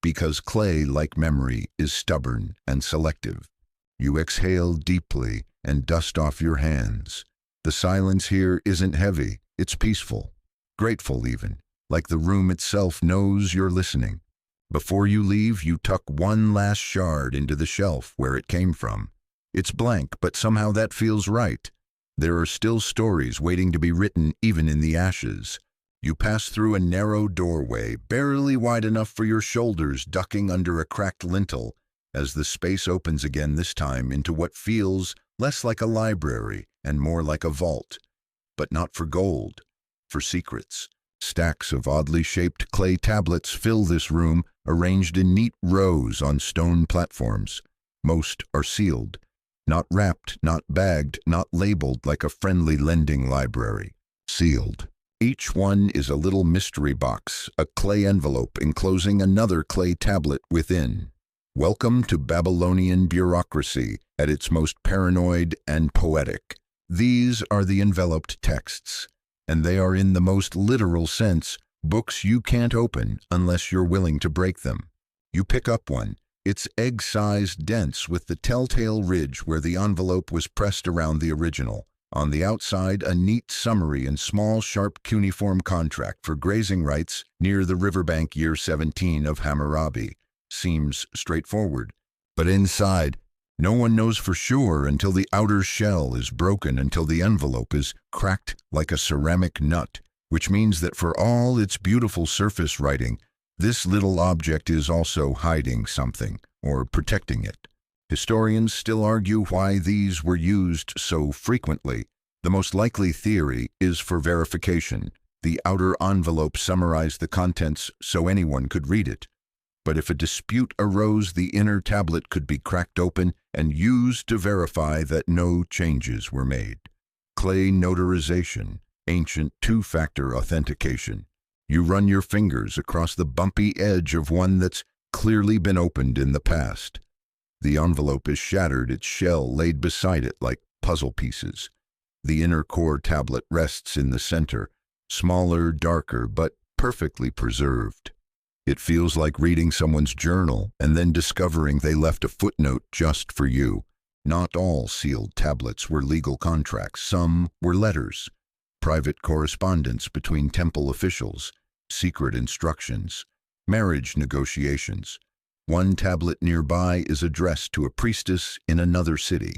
S1: Because clay, like memory, is stubborn and selective. You exhale deeply and dust off your hands. The silence here isn't heavy, it's peaceful, grateful even, like the room itself knows you're listening. Before you leave, you tuck one last shard into the shelf where it came from. It's blank, but somehow that feels right. There are still stories waiting to be written even in the ashes. You pass through a narrow doorway, barely wide enough for your shoulders, ducking under a cracked lintel, as the space opens again, this time into what feels less like a library and more like a vault. But not for gold, for secrets. Stacks of oddly shaped clay tablets fill this room, arranged in neat rows on stone platforms. Most are sealed, not wrapped, not bagged, not labeled like a friendly lending library. Sealed. Each one is a little mystery box, a clay envelope enclosing another clay tablet within. Welcome to Babylonian bureaucracy at its most paranoid and poetic. These are the enveloped texts, and they are, in the most literal sense, books you can't open unless you're willing to break them. You pick up one. It's egg-sized, dense, with the telltale ridge where the envelope was pressed around the original. On the outside, a neat summary and small, sharp cuneiform contract for grazing rights near the riverbank year 17 of Hammurabi. Seems straightforward. But inside, no one knows for sure until the outer shell is broken, until the envelope is cracked like a ceramic nut, which means that for all its beautiful surface writing, this little object is also hiding something, or protecting it. Historians still argue why these were used so frequently. The most likely theory is for verification. The outer envelope summarized the contents so anyone could read it. But if a dispute arose, the inner tablet could be cracked open and used to verify that no changes were made. Clay notarization, ancient two-factor authentication. You run your fingers across the bumpy edge of one that's clearly been opened in the past. The envelope is shattered, its shell laid beside it like puzzle pieces. The inner core tablet rests in the center, smaller, darker, but perfectly preserved. It feels like reading someone's journal and then discovering they left a footnote just for you. Not all sealed tablets were legal contracts. Some were letters, private correspondence between temple officials, secret instructions, marriage negotiations. One tablet nearby is addressed to a priestess in another city,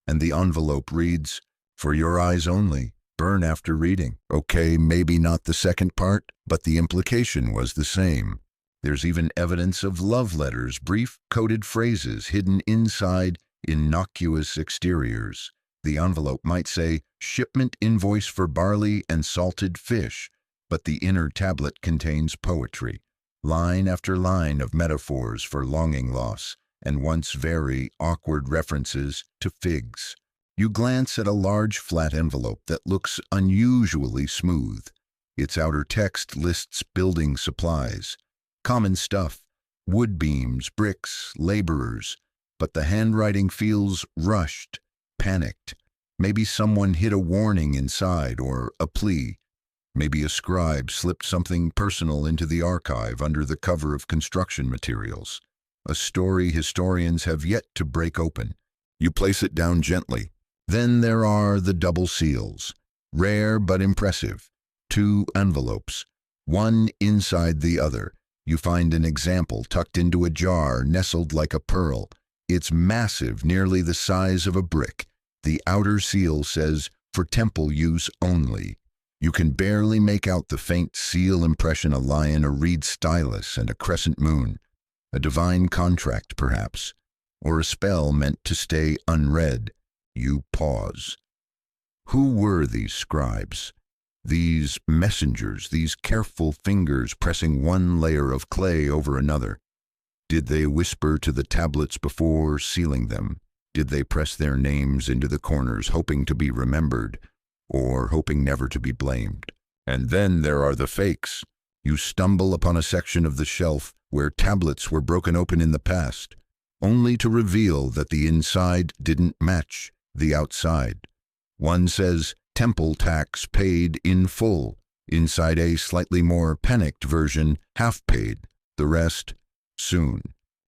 S1: and the envelope reads, "For your eyes only, burn after reading." Okay, maybe not the second part, but the implication was the same. There's even evidence of love letters, brief coded phrases hidden inside innocuous exteriors. The envelope might say, "Shipment invoice for barley and salted fish," but the inner tablet contains poetry. Line after line of metaphors for longing loss, and once very awkward references to figs. You glance at a large flat envelope that looks unusually smooth. Its outer text lists building supplies. Common stuff, wood beams, bricks, laborers, but the handwriting feels rushed, panicked. Maybe someone hid a warning inside, or a plea. Maybe a scribe slipped something personal into the archive under the cover of construction materials. A story historians have yet to break open. You place it down gently. Then there are the double seals. Rare but impressive. 2 envelopes, one inside the other. You find an example tucked into a jar, nestled like a pearl. It's massive, nearly the size of a brick. The outer seal says, "For temple use only." You can barely make out the faint seal impression, a lion, a reed stylus, and a crescent moon. A divine contract, perhaps, or a spell meant to stay unread. You pause. Who were these scribes? These messengers, these careful fingers pressing one layer of clay over another? Did they whisper to the tablets before sealing them? Did they press their names into the corners, hoping to be remembered, or hoping never to be blamed? And then there are the fakes. You stumble upon a section of the shelf where tablets were broken open in the past, only to reveal that the inside didn't match the outside. One says, "Temple tax paid in full." Inside a slightly more panicked version, "half paid." The rest, "soon."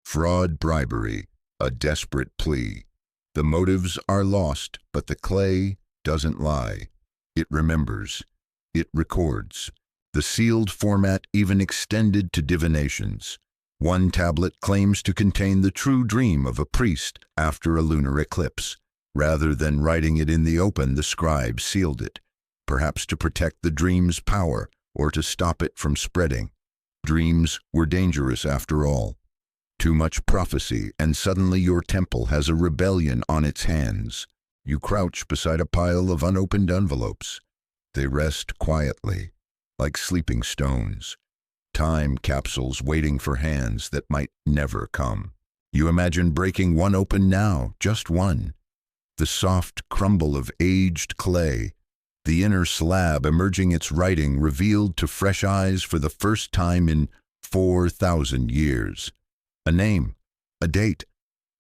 S1: Fraud, bribery, a desperate plea. The motives are lost, but the clay doesn't lie. It remembers. It records. The sealed format even extended to divinations. One tablet claims to contain the true dream of a priest after a lunar eclipse. Rather than writing it in the open, the scribe sealed it, perhaps to protect the dream's power, or to stop it from spreading. Dreams were dangerous after all. Too much prophecy, and suddenly your temple has a rebellion on its hands. You crouch beside a pile of unopened envelopes. They rest quietly, like sleeping stones, time capsules waiting for hands that might never come. You imagine breaking one open now, just one. The soft crumble of aged clay, the inner slab emerging its writing revealed to fresh eyes for the first time in 4,000 years. A name, a date,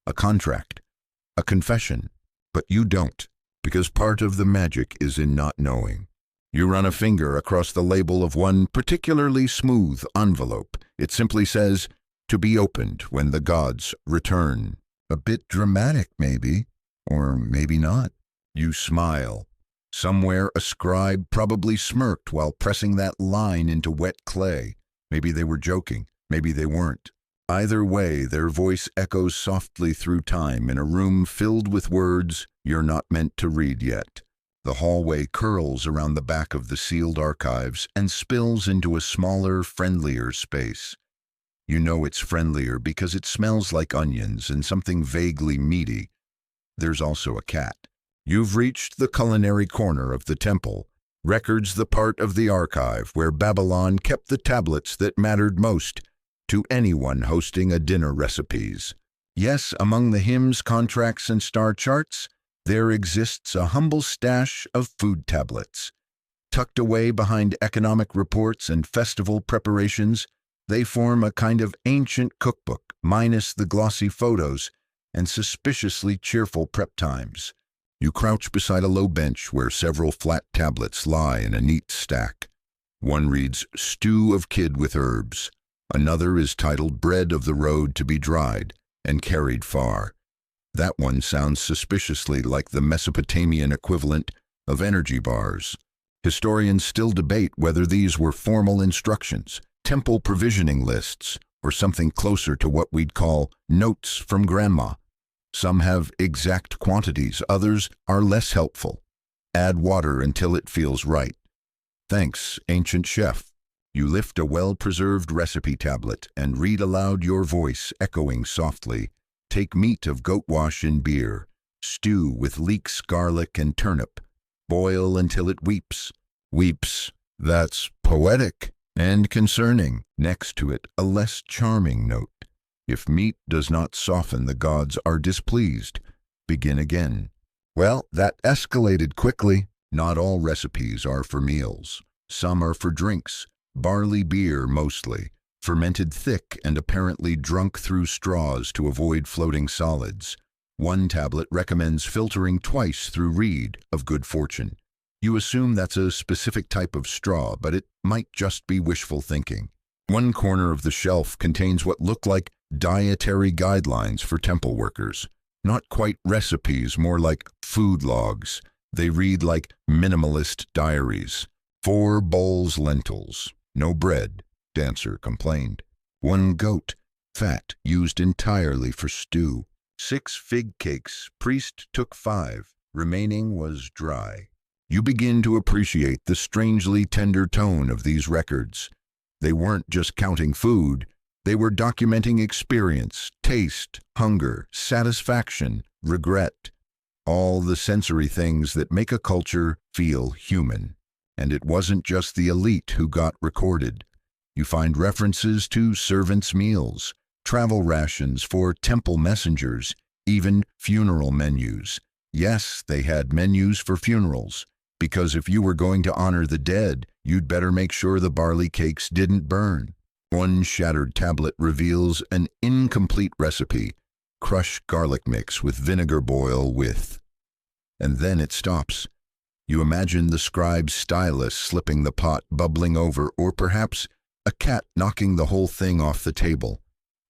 S1: a contract, a confession. But you don't, because part of the magic is in not knowing. You run a finger across the label of one particularly smooth envelope. It simply says, "To be opened when the gods return." A bit dramatic, maybe, or maybe not. You smile. Somewhere a scribe probably smirked while pressing that line into wet clay. Maybe they were joking, maybe they weren't. Either way, their voice echoes softly through time in a room filled with words you're not meant to read yet. The hallway curls around the back of the sealed archives and spills into a smaller, friendlier space. You know it's friendlier because it smells like onions and something vaguely meaty. There's also a cat. You've reached the culinary corner of the temple, records the part of the archive where Babylon kept the tablets that mattered most to anyone hosting a dinner recipes. Yes, among the hymns, contracts, and star charts, there exists a humble stash of food tablets. Tucked away behind economic reports and festival preparations, they form a kind of ancient cookbook, minus the glossy photos and suspiciously cheerful prep times. You crouch beside a low bench where several flat tablets lie in a neat stack. One reads, "Stew of kid with herbs." Another is titled "Bread of the Road to be Dried and Carried Far." That one sounds suspiciously like the Mesopotamian equivalent of energy bars. Historians still debate whether these were formal instructions, temple provisioning lists, or something closer to what we'd call notes from grandma. Some have exact quantities, others are less helpful. Add water until it feels right. Thanks, ancient chef. You lift a well-preserved recipe tablet and read aloud, your voice echoing softly. Take meat of goat wash in beer. Stew with leeks, garlic, and turnip. Boil until it weeps. Weeps. That's poetic and concerning. Next to it, a less charming note. If meat does not soften, the gods are displeased. Begin again. Well, that escalated quickly. Not all recipes are for meals. Some are for drinks. Barley beer mostly, fermented thick and apparently drunk through straws to avoid floating solids. One tablet recommends filtering twice through reed of good fortune. You assume that's a specific type of straw, but it might just be wishful thinking. One corner of the shelf contains what look like dietary guidelines for temple workers. Not quite recipes, more like food logs. They read like minimalist diaries. 4 bowls lentils. No bread, dancer complained. 1 goat, fat, used entirely for stew. 6 fig cakes, priest took 5, remaining was dry. You begin to appreciate the strangely tender tone of these records. They weren't just counting food, they were documenting experience, taste, hunger, satisfaction, regret. All the sensory things that make a culture feel human. And it wasn't just the elite who got recorded. You find references to servants' meals, travel rations for temple messengers, even funeral menus. Yes, they had menus for funerals, because if you were going to honor the dead, you'd better make sure the barley cakes didn't burn. One shattered tablet reveals an incomplete recipe. Crush garlic mix with vinegar, boil with. And then it stops. You imagine the scribe's stylus slipping the pot, bubbling over, or perhaps a cat knocking the whole thing off the table.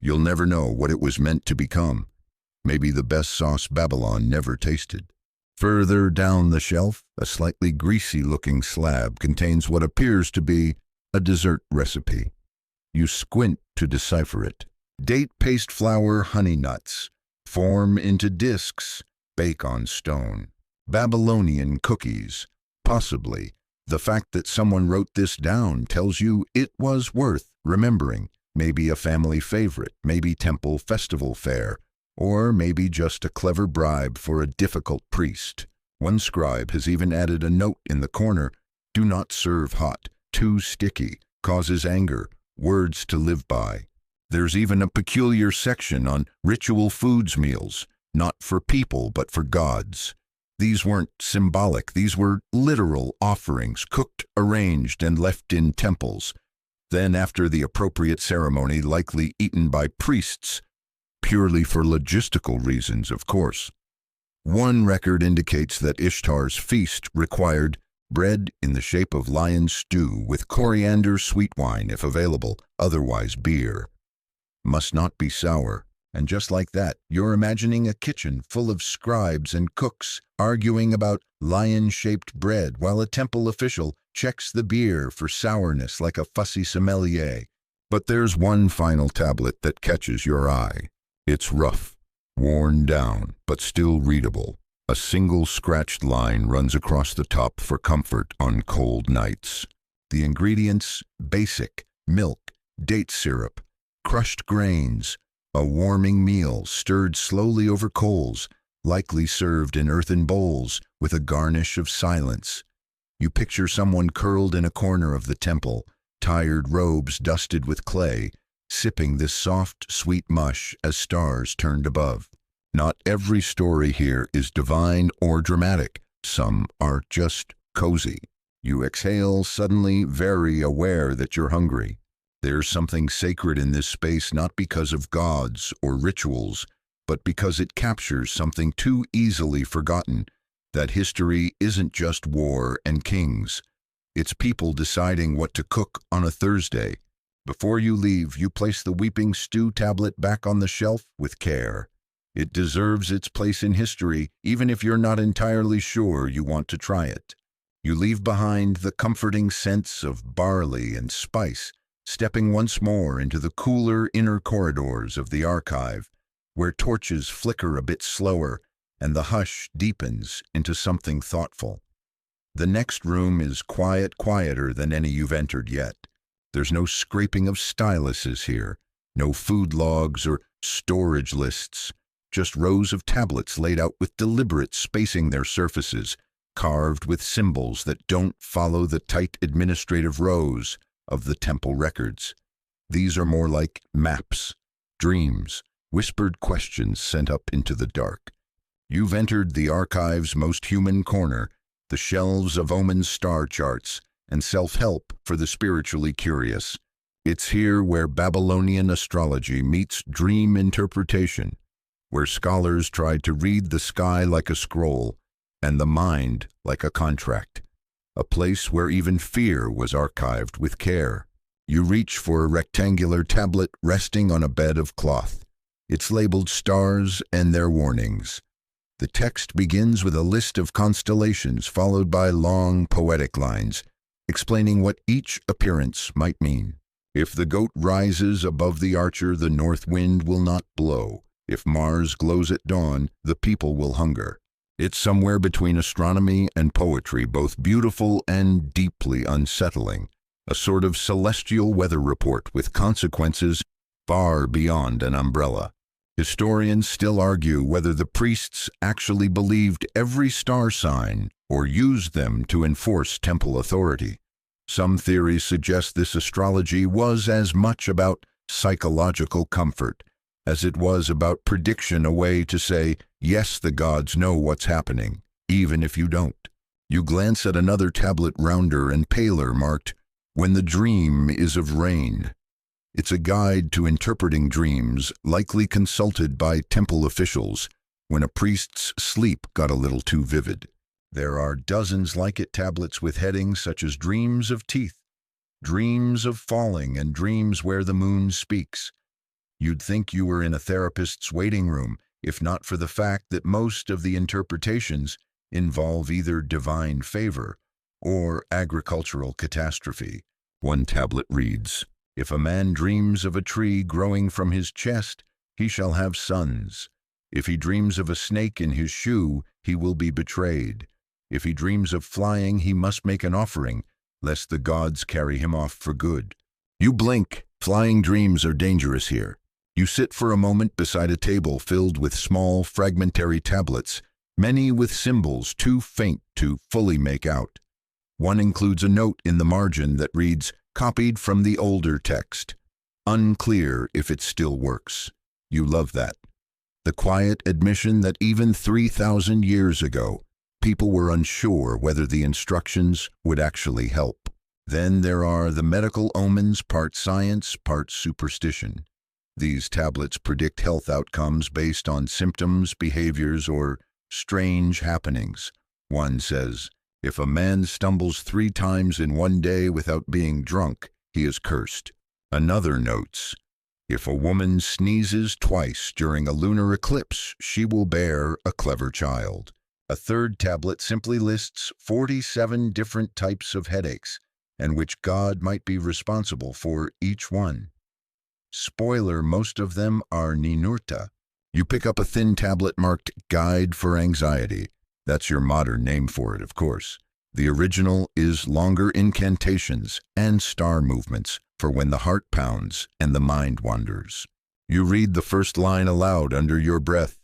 S1: You'll never know what it was meant to become. Maybe the best sauce Babylon never tasted. Further down the shelf, a slightly greasy-looking slab contains what appears to be a dessert recipe. You squint to decipher it. Date paste flour honey nuts. Form into discs. Bake on stone. Babylonian cookies, possibly, The fact that someone wrote this down tells you it was worth remembering. Maybe a family favorite, maybe temple festival fare, or maybe just a clever bribe for a difficult priest. One scribe has even added a note in the corner: "Do not serve hot, too sticky, causes anger, words to live by." There's even a peculiar section on ritual foods meals, not for people but for gods. These weren't symbolic, these were literal offerings, cooked, arranged, and left in temples. Then, after the appropriate ceremony, likely eaten by priests, purely for logistical reasons, of course. One record indicates that Ishtar's feast required bread in the shape of lion stew with coriander sweet wine if available, otherwise beer. Must not be sour. And just like that, you're imagining a kitchen full of scribes and cooks arguing about lion-shaped bread while a temple official checks the beer for sourness like a fussy sommelier. But there's one final tablet that catches your eye. It's rough, worn down, but still readable. A single scratched line runs across the top for comfort on cold nights. The ingredients: basic, milk, date syrup, crushed grains, a warming meal stirred slowly over coals, likely served in earthen bowls with a garnish of silence. You picture someone curled in a corner of the temple, tired robes dusted with clay, sipping this soft, sweet mush as stars turned above. Not every story here is divine or dramatic. Some are just cozy. You exhale, suddenly very aware that you're hungry. There's something sacred in this space, not because of gods or rituals, but because it captures something too easily forgotten, that history isn't just war and kings. It's people deciding what to cook on a Thursday. Before you leave, you place the weeping stew tablet back on the shelf with care. It deserves its place in history, even if you're not entirely sure you want to try it. You leave behind the comforting scents of barley and spice, stepping once more into the cooler inner corridors of the archive, where torches flicker a bit slower and the hush deepens into something thoughtful. The next room is quieter than any you've entered yet. There's no scraping of styluses here, no food logs or storage lists, just rows of tablets laid out with deliberate spacing their surfaces, carved with symbols that don't follow the tight administrative rows of the temple records. These are more like maps, dreams, whispered questions sent up into the dark. You've entered the archive's most human corner, the shelves of omen star charts and self-help for the spiritually curious. It's here where Babylonian astrology meets dream interpretation, where scholars tried to read the sky like a scroll and the mind like a contract. A place where even fear was archived with care. You reach for a rectangular tablet resting on a bed of cloth. It's labeled stars and their warnings. The text begins with a list of constellations followed by long poetic lines, explaining what each appearance might mean. If the goat rises above the archer, the north wind will not blow. If Mars glows at dawn, the people will hunger. It's somewhere between astronomy and poetry, both beautiful and deeply unsettling. A sort of celestial weather report with consequences far beyond an umbrella. Historians still argue whether the priests actually believed every star sign or used them to enforce temple authority. Some theories suggest this astrology was as much about psychological comfort as it was about prediction, a way to say, yes, the gods know what's happening, even if you don't. You glance at another tablet rounder and paler marked, "When the dream is of rain." It's a guide to interpreting dreams, likely consulted by temple officials when a priest's sleep got a little too vivid. There are dozens like it tablets with headings such as dreams of teeth, dreams of falling, and dreams where the moon speaks. You'd think you were in a therapist's waiting room, if not for the fact that most of the interpretations involve either divine favor or agricultural catastrophe. One tablet reads, "If a man dreams of a tree growing from his chest, he shall have sons. If he dreams of a snake in his shoe, he will be betrayed. If he dreams of flying, he must make an offering, lest the gods carry him off for good. You blink. Flying dreams are dangerous here. You sit for a moment beside a table filled with small, fragmentary tablets, many with symbols too faint to fully make out. One includes a note in the margin that reads, "Copied from the older text." Unclear if it still works. You love that. The quiet admission that even 3,000 years ago, people were unsure whether the instructions would actually help. Then there are the medical omens, part science, part superstition. These tablets predict health outcomes based on symptoms, behaviors, or strange happenings. One says, if a man stumbles 3 times in one day without being drunk, he is cursed. Another notes, if a woman sneezes twice during a lunar eclipse, she will bear a clever child. A third tablet simply lists 47 different types of headaches, and which god might be responsible for each one. Spoiler, most of them are Ninurta. You pick up a thin tablet marked Guide for Anxiety. That's your modern name for it, of course. The original is longer incantations and star movements for when the heart pounds and the mind wanders. You read the first line aloud under your breath.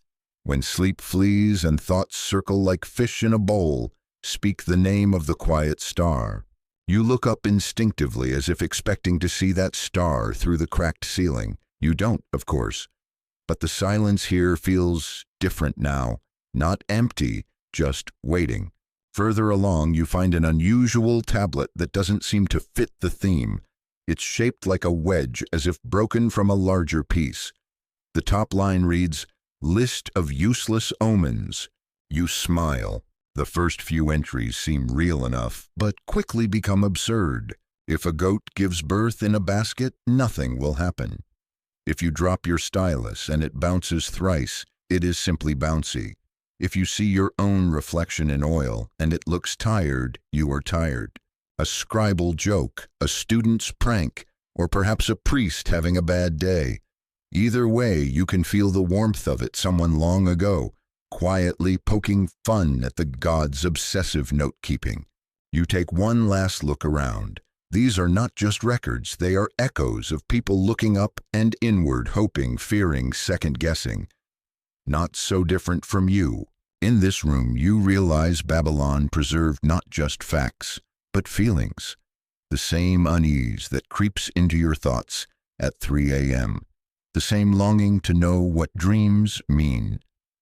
S1: When sleep flees and thoughts circle like fish in a bowl, speak the name of the quiet star. You look up instinctively as if expecting to see that star through the cracked ceiling. You don't, of course. But the silence here feels different now. Not empty, just waiting. Further along, you find an unusual tablet that doesn't seem to fit the theme. It's shaped like a wedge, as if broken from a larger piece. The top line reads, List of Useless Omens. You smile. The first few entries seem real enough, but quickly become absurd. If a goat gives birth in a basket, nothing will happen. If you drop your stylus and it bounces thrice, it is simply bouncy. If you see your own reflection in oil and it looks tired, you are tired. A scribal joke, a student's prank, or perhaps a priest having a bad day. Either way, you can feel the warmth of it someone long ago, quietly poking fun at the gods' obsessive note-keeping. You take one last look around. These are not just records, they are echoes of people looking up and inward, hoping, fearing, second-guessing. Not so different from you. In this room, you realize Babylon preserved not just facts, but feelings. The same unease that creeps into your thoughts at 3 a.m. The same longing to know what dreams mean.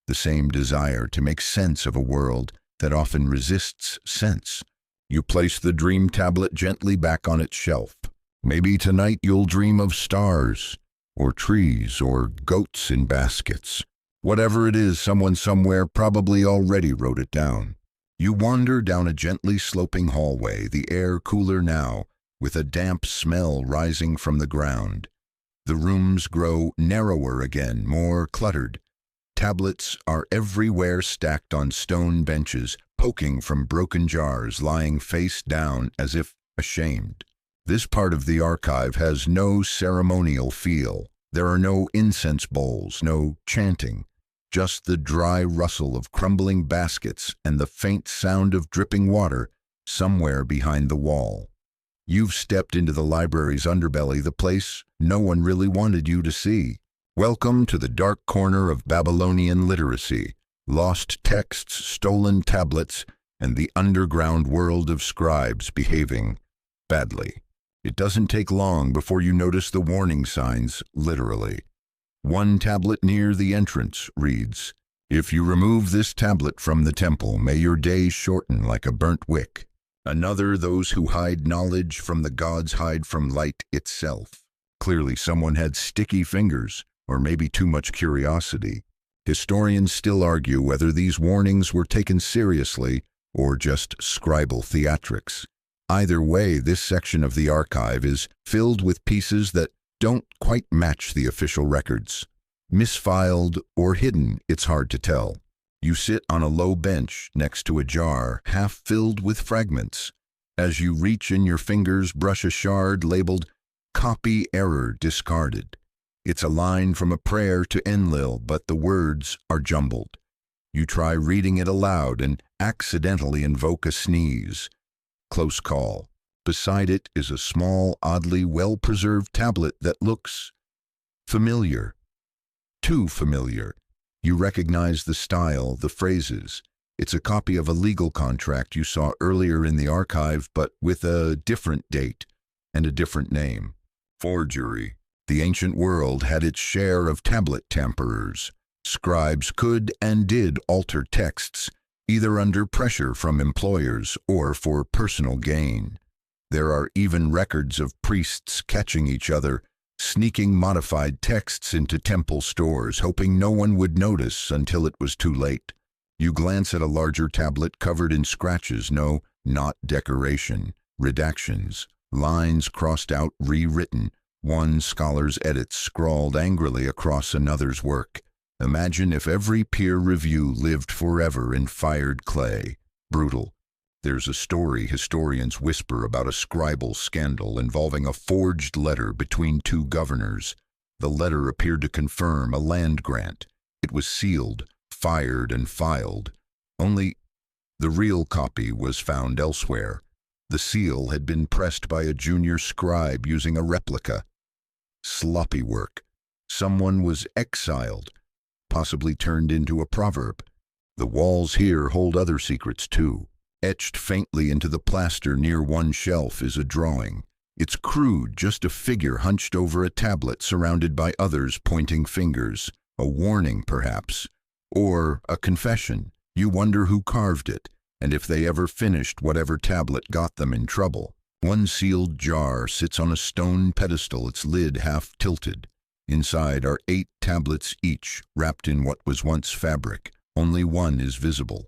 S1: The same desire to make sense of a world that often resists sense. You place the dream tablet gently back on its shelf. Maybe tonight you'll dream of stars, or trees, or goats in baskets. Whatever it is, someone somewhere probably already wrote it down. You wander down a gently sloping hallway, the air cooler now, with a damp smell rising from the ground. The rooms grow narrower again, more cluttered. Tablets are everywhere stacked on stone benches, poking from broken jars, lying face down as if ashamed. This part of the archive has no ceremonial feel. There are no incense bowls, no chanting. Just the dry rustle of crumbling baskets and the faint sound of dripping water somewhere behind the wall. You've stepped into the library's underbelly, the place no one really wanted you to see. Welcome to the dark corner of Babylonian literacy, lost texts, stolen tablets, and the underground world of scribes behaving badly. It doesn't take long before you notice the warning signs, literally. One tablet near the entrance reads, If you remove this tablet from the temple, may your days shorten like a burnt wick. Another, those who hide knowledge from the gods hide from light itself. Clearly someone had sticky fingers, or maybe too much curiosity. Historians still argue whether these warnings were taken seriously or just scribal theatrics. Either way, this section of the archive is filled with pieces that don't quite match the official records. Misfiled or hidden, it's hard to tell. You sit on a low bench next to a jar half filled with fragments. As you reach in your fingers, brush a shard labeled Copy Error Discarded. It's a line from a prayer to Enlil, but the words are jumbled. You try reading it aloud and accidentally invoke a sneeze. Close call. Beside it is a small, oddly well-preserved tablet that looks familiar. Too familiar. You recognize the style, the phrases. It's a copy of a legal contract you saw earlier in the archive, but with a different date and a different name. Forgery. The ancient world had its share of tablet tamperers. Scribes could and did alter texts, either under pressure from employers or for personal gain. There are even records of priests catching each other, sneaking modified texts into temple stores, hoping no one would notice until it was too late. You glance at a larger tablet covered in scratches, no, not decoration, redactions, lines crossed out, rewritten, one scholar's edits scrawled angrily across another's work. Imagine if every peer review lived forever in fired clay. Brutal. There's a story historians whisper about a scribal scandal involving a forged letter between two governors. The letter appeared to confirm a land grant. It was sealed, fired, and filed. Only the real copy was found elsewhere. The seal had been pressed by a junior scribe using a replica. Sloppy work. Someone was exiled, possibly turned into a proverb. The walls here hold other secrets too. Etched faintly into the plaster near one shelf is a drawing. It's crude, just a figure hunched over a tablet surrounded by others pointing fingers. A warning, perhaps. Or a confession. You wonder who carved it, and if they ever finished whatever tablet got them in trouble. One sealed jar sits on a stone pedestal, its lid half tilted. Inside are 8 tablets each, wrapped in what was once fabric. Only one is visible.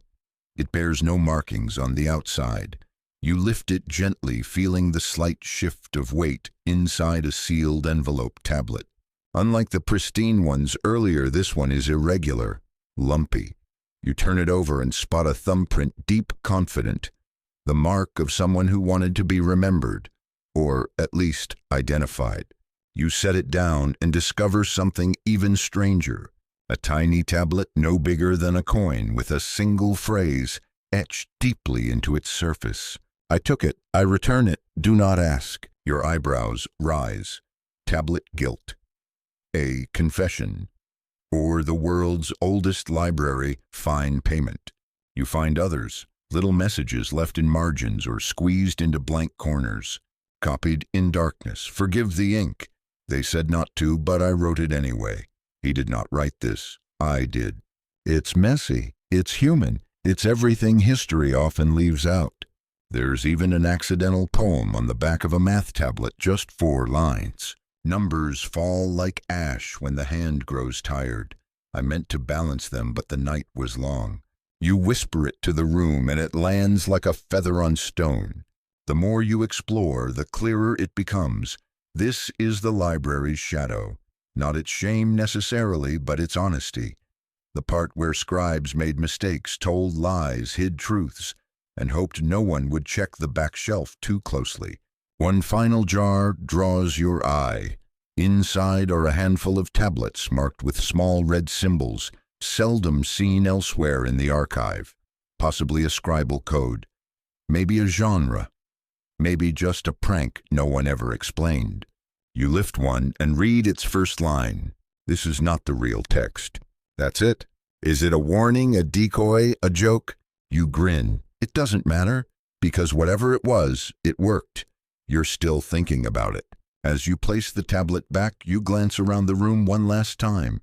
S1: It bears no markings on the outside. You lift it gently, feeling the slight shift of weight inside a sealed envelope tablet. Unlike the pristine ones earlier, this one is irregular, lumpy. You turn it over and spot a thumbprint, deep, confident, the mark of someone who wanted to be remembered, or at least identified. You set it down and discover something even stranger. A tiny tablet no bigger than a coin with a single phrase etched deeply into its surface. I took it. I return it. Do not ask. Your eyebrows rise. Tablet guilt. A confession. Or the world's oldest library, fine payment. You find others. Little messages left in margins or squeezed into blank corners. Copied in darkness. Forgive the ink. They said not to, but I wrote it anyway. He did not write this. I did. It's messy. It's human. It's everything history often leaves out. There's even an accidental poem on the back of a math tablet, just 4 lines. Numbers fall like ash when the hand grows tired. I meant to balance them, but the night was long. You whisper it to the room, and it lands like a feather on stone. The more you explore, the clearer it becomes. This is the library's shadow. Not its shame necessarily, but its honesty. The part where scribes made mistakes, told lies, hid truths, and hoped no one would check the back shelf too closely. One final jar draws your eye. Inside are a handful of tablets marked with small red symbols, seldom seen elsewhere in the archive. Possibly a scribal code. Maybe a genre. Maybe just a prank no one ever explained. You lift one and read its first line. This is not the real text. That's it. Is it a warning, a decoy, a joke? You grin. It doesn't matter, because whatever it was, it worked. You're still thinking about it. As you place the tablet back, you glance around the room one last time.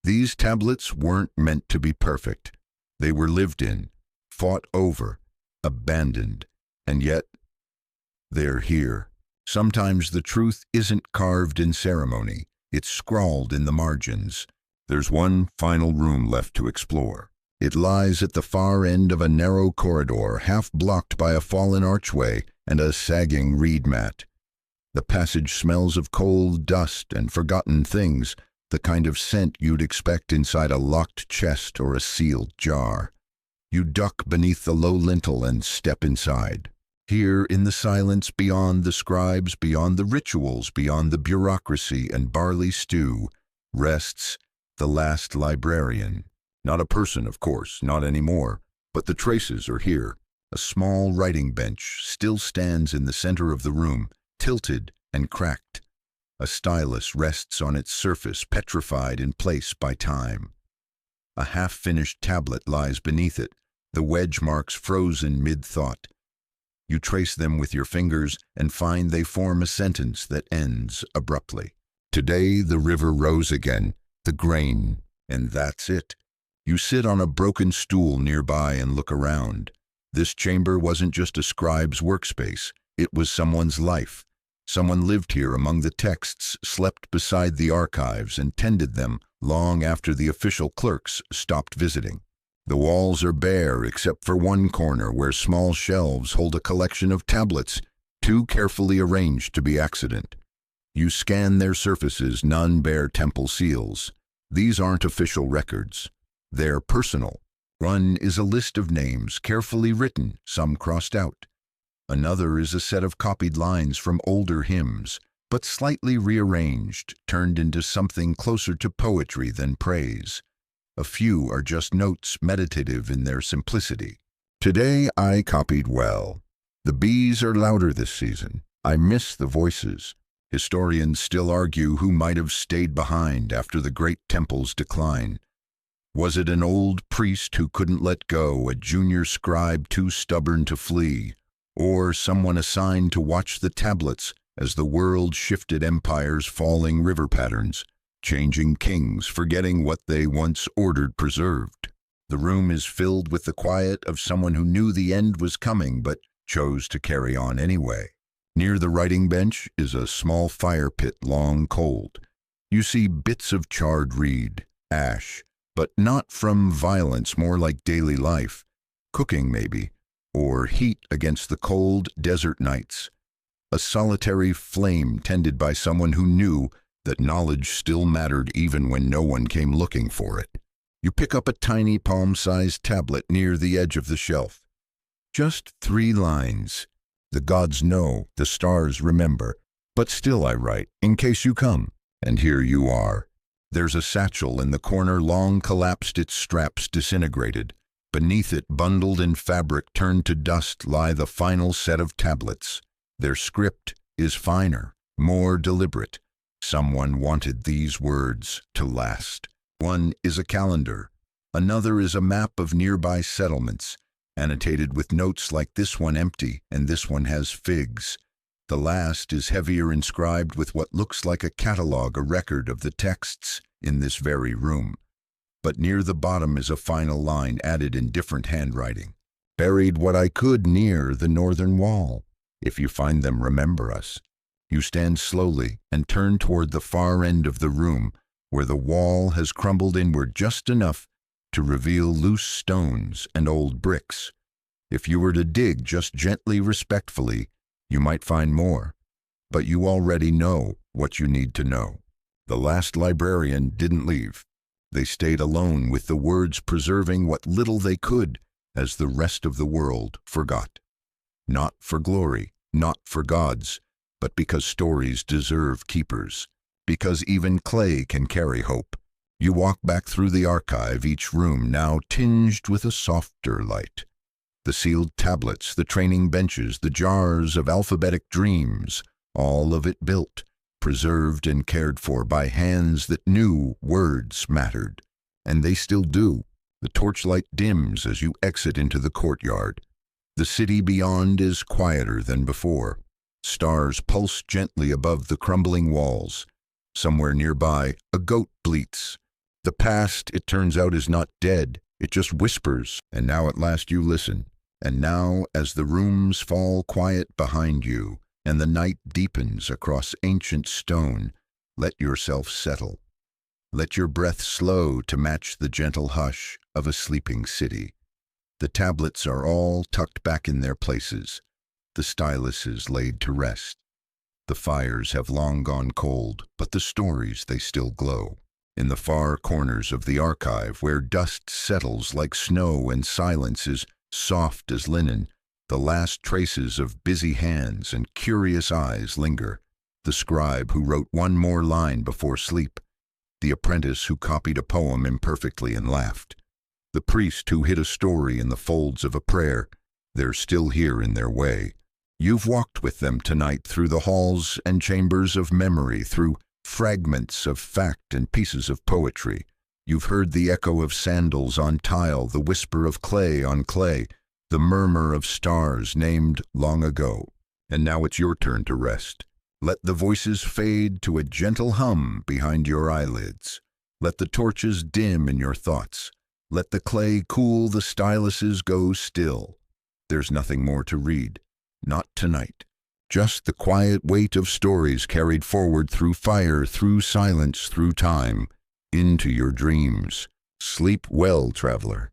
S1: These tablets weren't meant to be perfect. They were lived in, fought over, abandoned, and yet they're here. Sometimes the truth isn't carved in ceremony. It's scrawled in the margins. There's one final room left to explore. It lies at the far end of a narrow corridor, half blocked by a fallen archway and a sagging reed mat. The passage smells of coal, dust, and forgotten things, the kind of scent you'd expect inside a locked chest or a sealed jar. You duck beneath the low lintel and step inside. Here, in the silence, beyond the scribes, beyond the rituals, beyond the bureaucracy and barley stew, rests the last librarian. Not a person, of course, not anymore, but the traces are here. A small writing bench still stands in the center of the room, tilted and cracked. A stylus rests on its surface, petrified in place by time. A half-finished tablet lies beneath it, the wedge marks frozen mid-thought. You trace them with your fingers and find they form a sentence that ends abruptly. Today the river rose again, the grain, and that's it. You sit on a broken stool nearby and look around. This chamber wasn't just a scribe's workspace, it was someone's life. Someone lived here among the texts, slept beside the archives, and tended them long after the official clerks stopped visiting. The walls are bare except for one corner where small shelves hold a collection of tablets, too carefully arranged to be accident. You scan their surfaces, none bear temple seals. These aren't official records. They're personal. One is a list of names, carefully written, some crossed out. Another is a set of copied lines from older hymns, but slightly rearranged, turned into something closer to poetry than praise. A few are just notes, meditative in their simplicity. Today I copied well. The bees are louder this season. I miss the voices. Historians still argue who might have stayed behind after the great temple's decline. Was it an old priest who couldn't let go, a junior scribe too stubborn to flee, or someone assigned to watch the tablets as the world shifted empires' falling river patterns, changing kings, forgetting what they once ordered preserved? The room is filled with the quiet of someone who knew the end was coming but chose to carry on anyway. Near the writing bench is a small fire pit, long cold. You see bits of charred reed, ash, but not from violence, more like daily life. Cooking, maybe, or heat against the cold desert nights. A solitary flame tended by someone who knew that knowledge still mattered even when no one came looking for it. You pick up a tiny palm-sized tablet near the edge of the shelf. Just 3 lines. The gods know, the stars remember, but still I write, in case you come. And here you are. There's a satchel in the corner, long collapsed, its straps disintegrated. Beneath it, bundled in fabric turned to dust, lie the final set of tablets. Their script is finer, more deliberate. Someone wanted these words to last. One is a calendar. Another is a map of nearby settlements, annotated with notes like this one empty and this one has figs. The last is heavier, inscribed with what looks like a catalog, a record of the texts in this very room. But near the bottom is a final line added in different handwriting. Buried what I could near the northern wall. If you find them, remember us. You stand slowly and turn toward the far end of the room, where the wall has crumbled inward just enough to reveal loose stones and old bricks. If you were to dig just gently, respectfully, you might find more. But you already know what you need to know. The last librarian didn't leave. They stayed alone with the words, preserving what little they could as the rest of the world forgot. Not for glory, not for gods, but because stories deserve keepers. Because even clay can carry hope. You walk back through the archive, each room now tinged with a softer light. The sealed tablets, the training benches, the jars of alphabetic dreams, all of it built, preserved and cared for by hands that knew words mattered. And they still do. The torchlight dims as you exit into the courtyard. The city beyond is quieter than before. Stars pulse gently above the crumbling walls. Somewhere nearby, a goat bleats. The past, it turns out, is not dead. It just whispers, and now at last you listen. And now, as the rooms fall quiet behind you, and the night deepens across ancient stone, let yourself settle. Let your breath slow to match the gentle hush of a sleeping city. The tablets are all tucked back in their places, the styluses laid to rest. The fires have long gone cold, but the stories, they still glow. In the far corners of the archive, where dust settles like snow and silence is soft as linen, the last traces of busy hands and curious eyes linger. The scribe who wrote one more line before sleep. The apprentice who copied a poem imperfectly and laughed. The priest who hid a story in the folds of a prayer. They're still here in their way. You've walked with them tonight through the halls and chambers of memory, through fragments of fact and pieces of poetry. You've heard the echo of sandals on tile, the whisper of clay on clay, the murmur of stars named long ago. And now it's your turn to rest. Let the voices fade to a gentle hum behind your eyelids. Let the torches dim in your thoughts. Let the clay cool, the styluses go still. There's nothing more to read. Not tonight. Just the quiet weight of stories carried forward through fire, through silence, through time, into your dreams. Sleep well, traveler.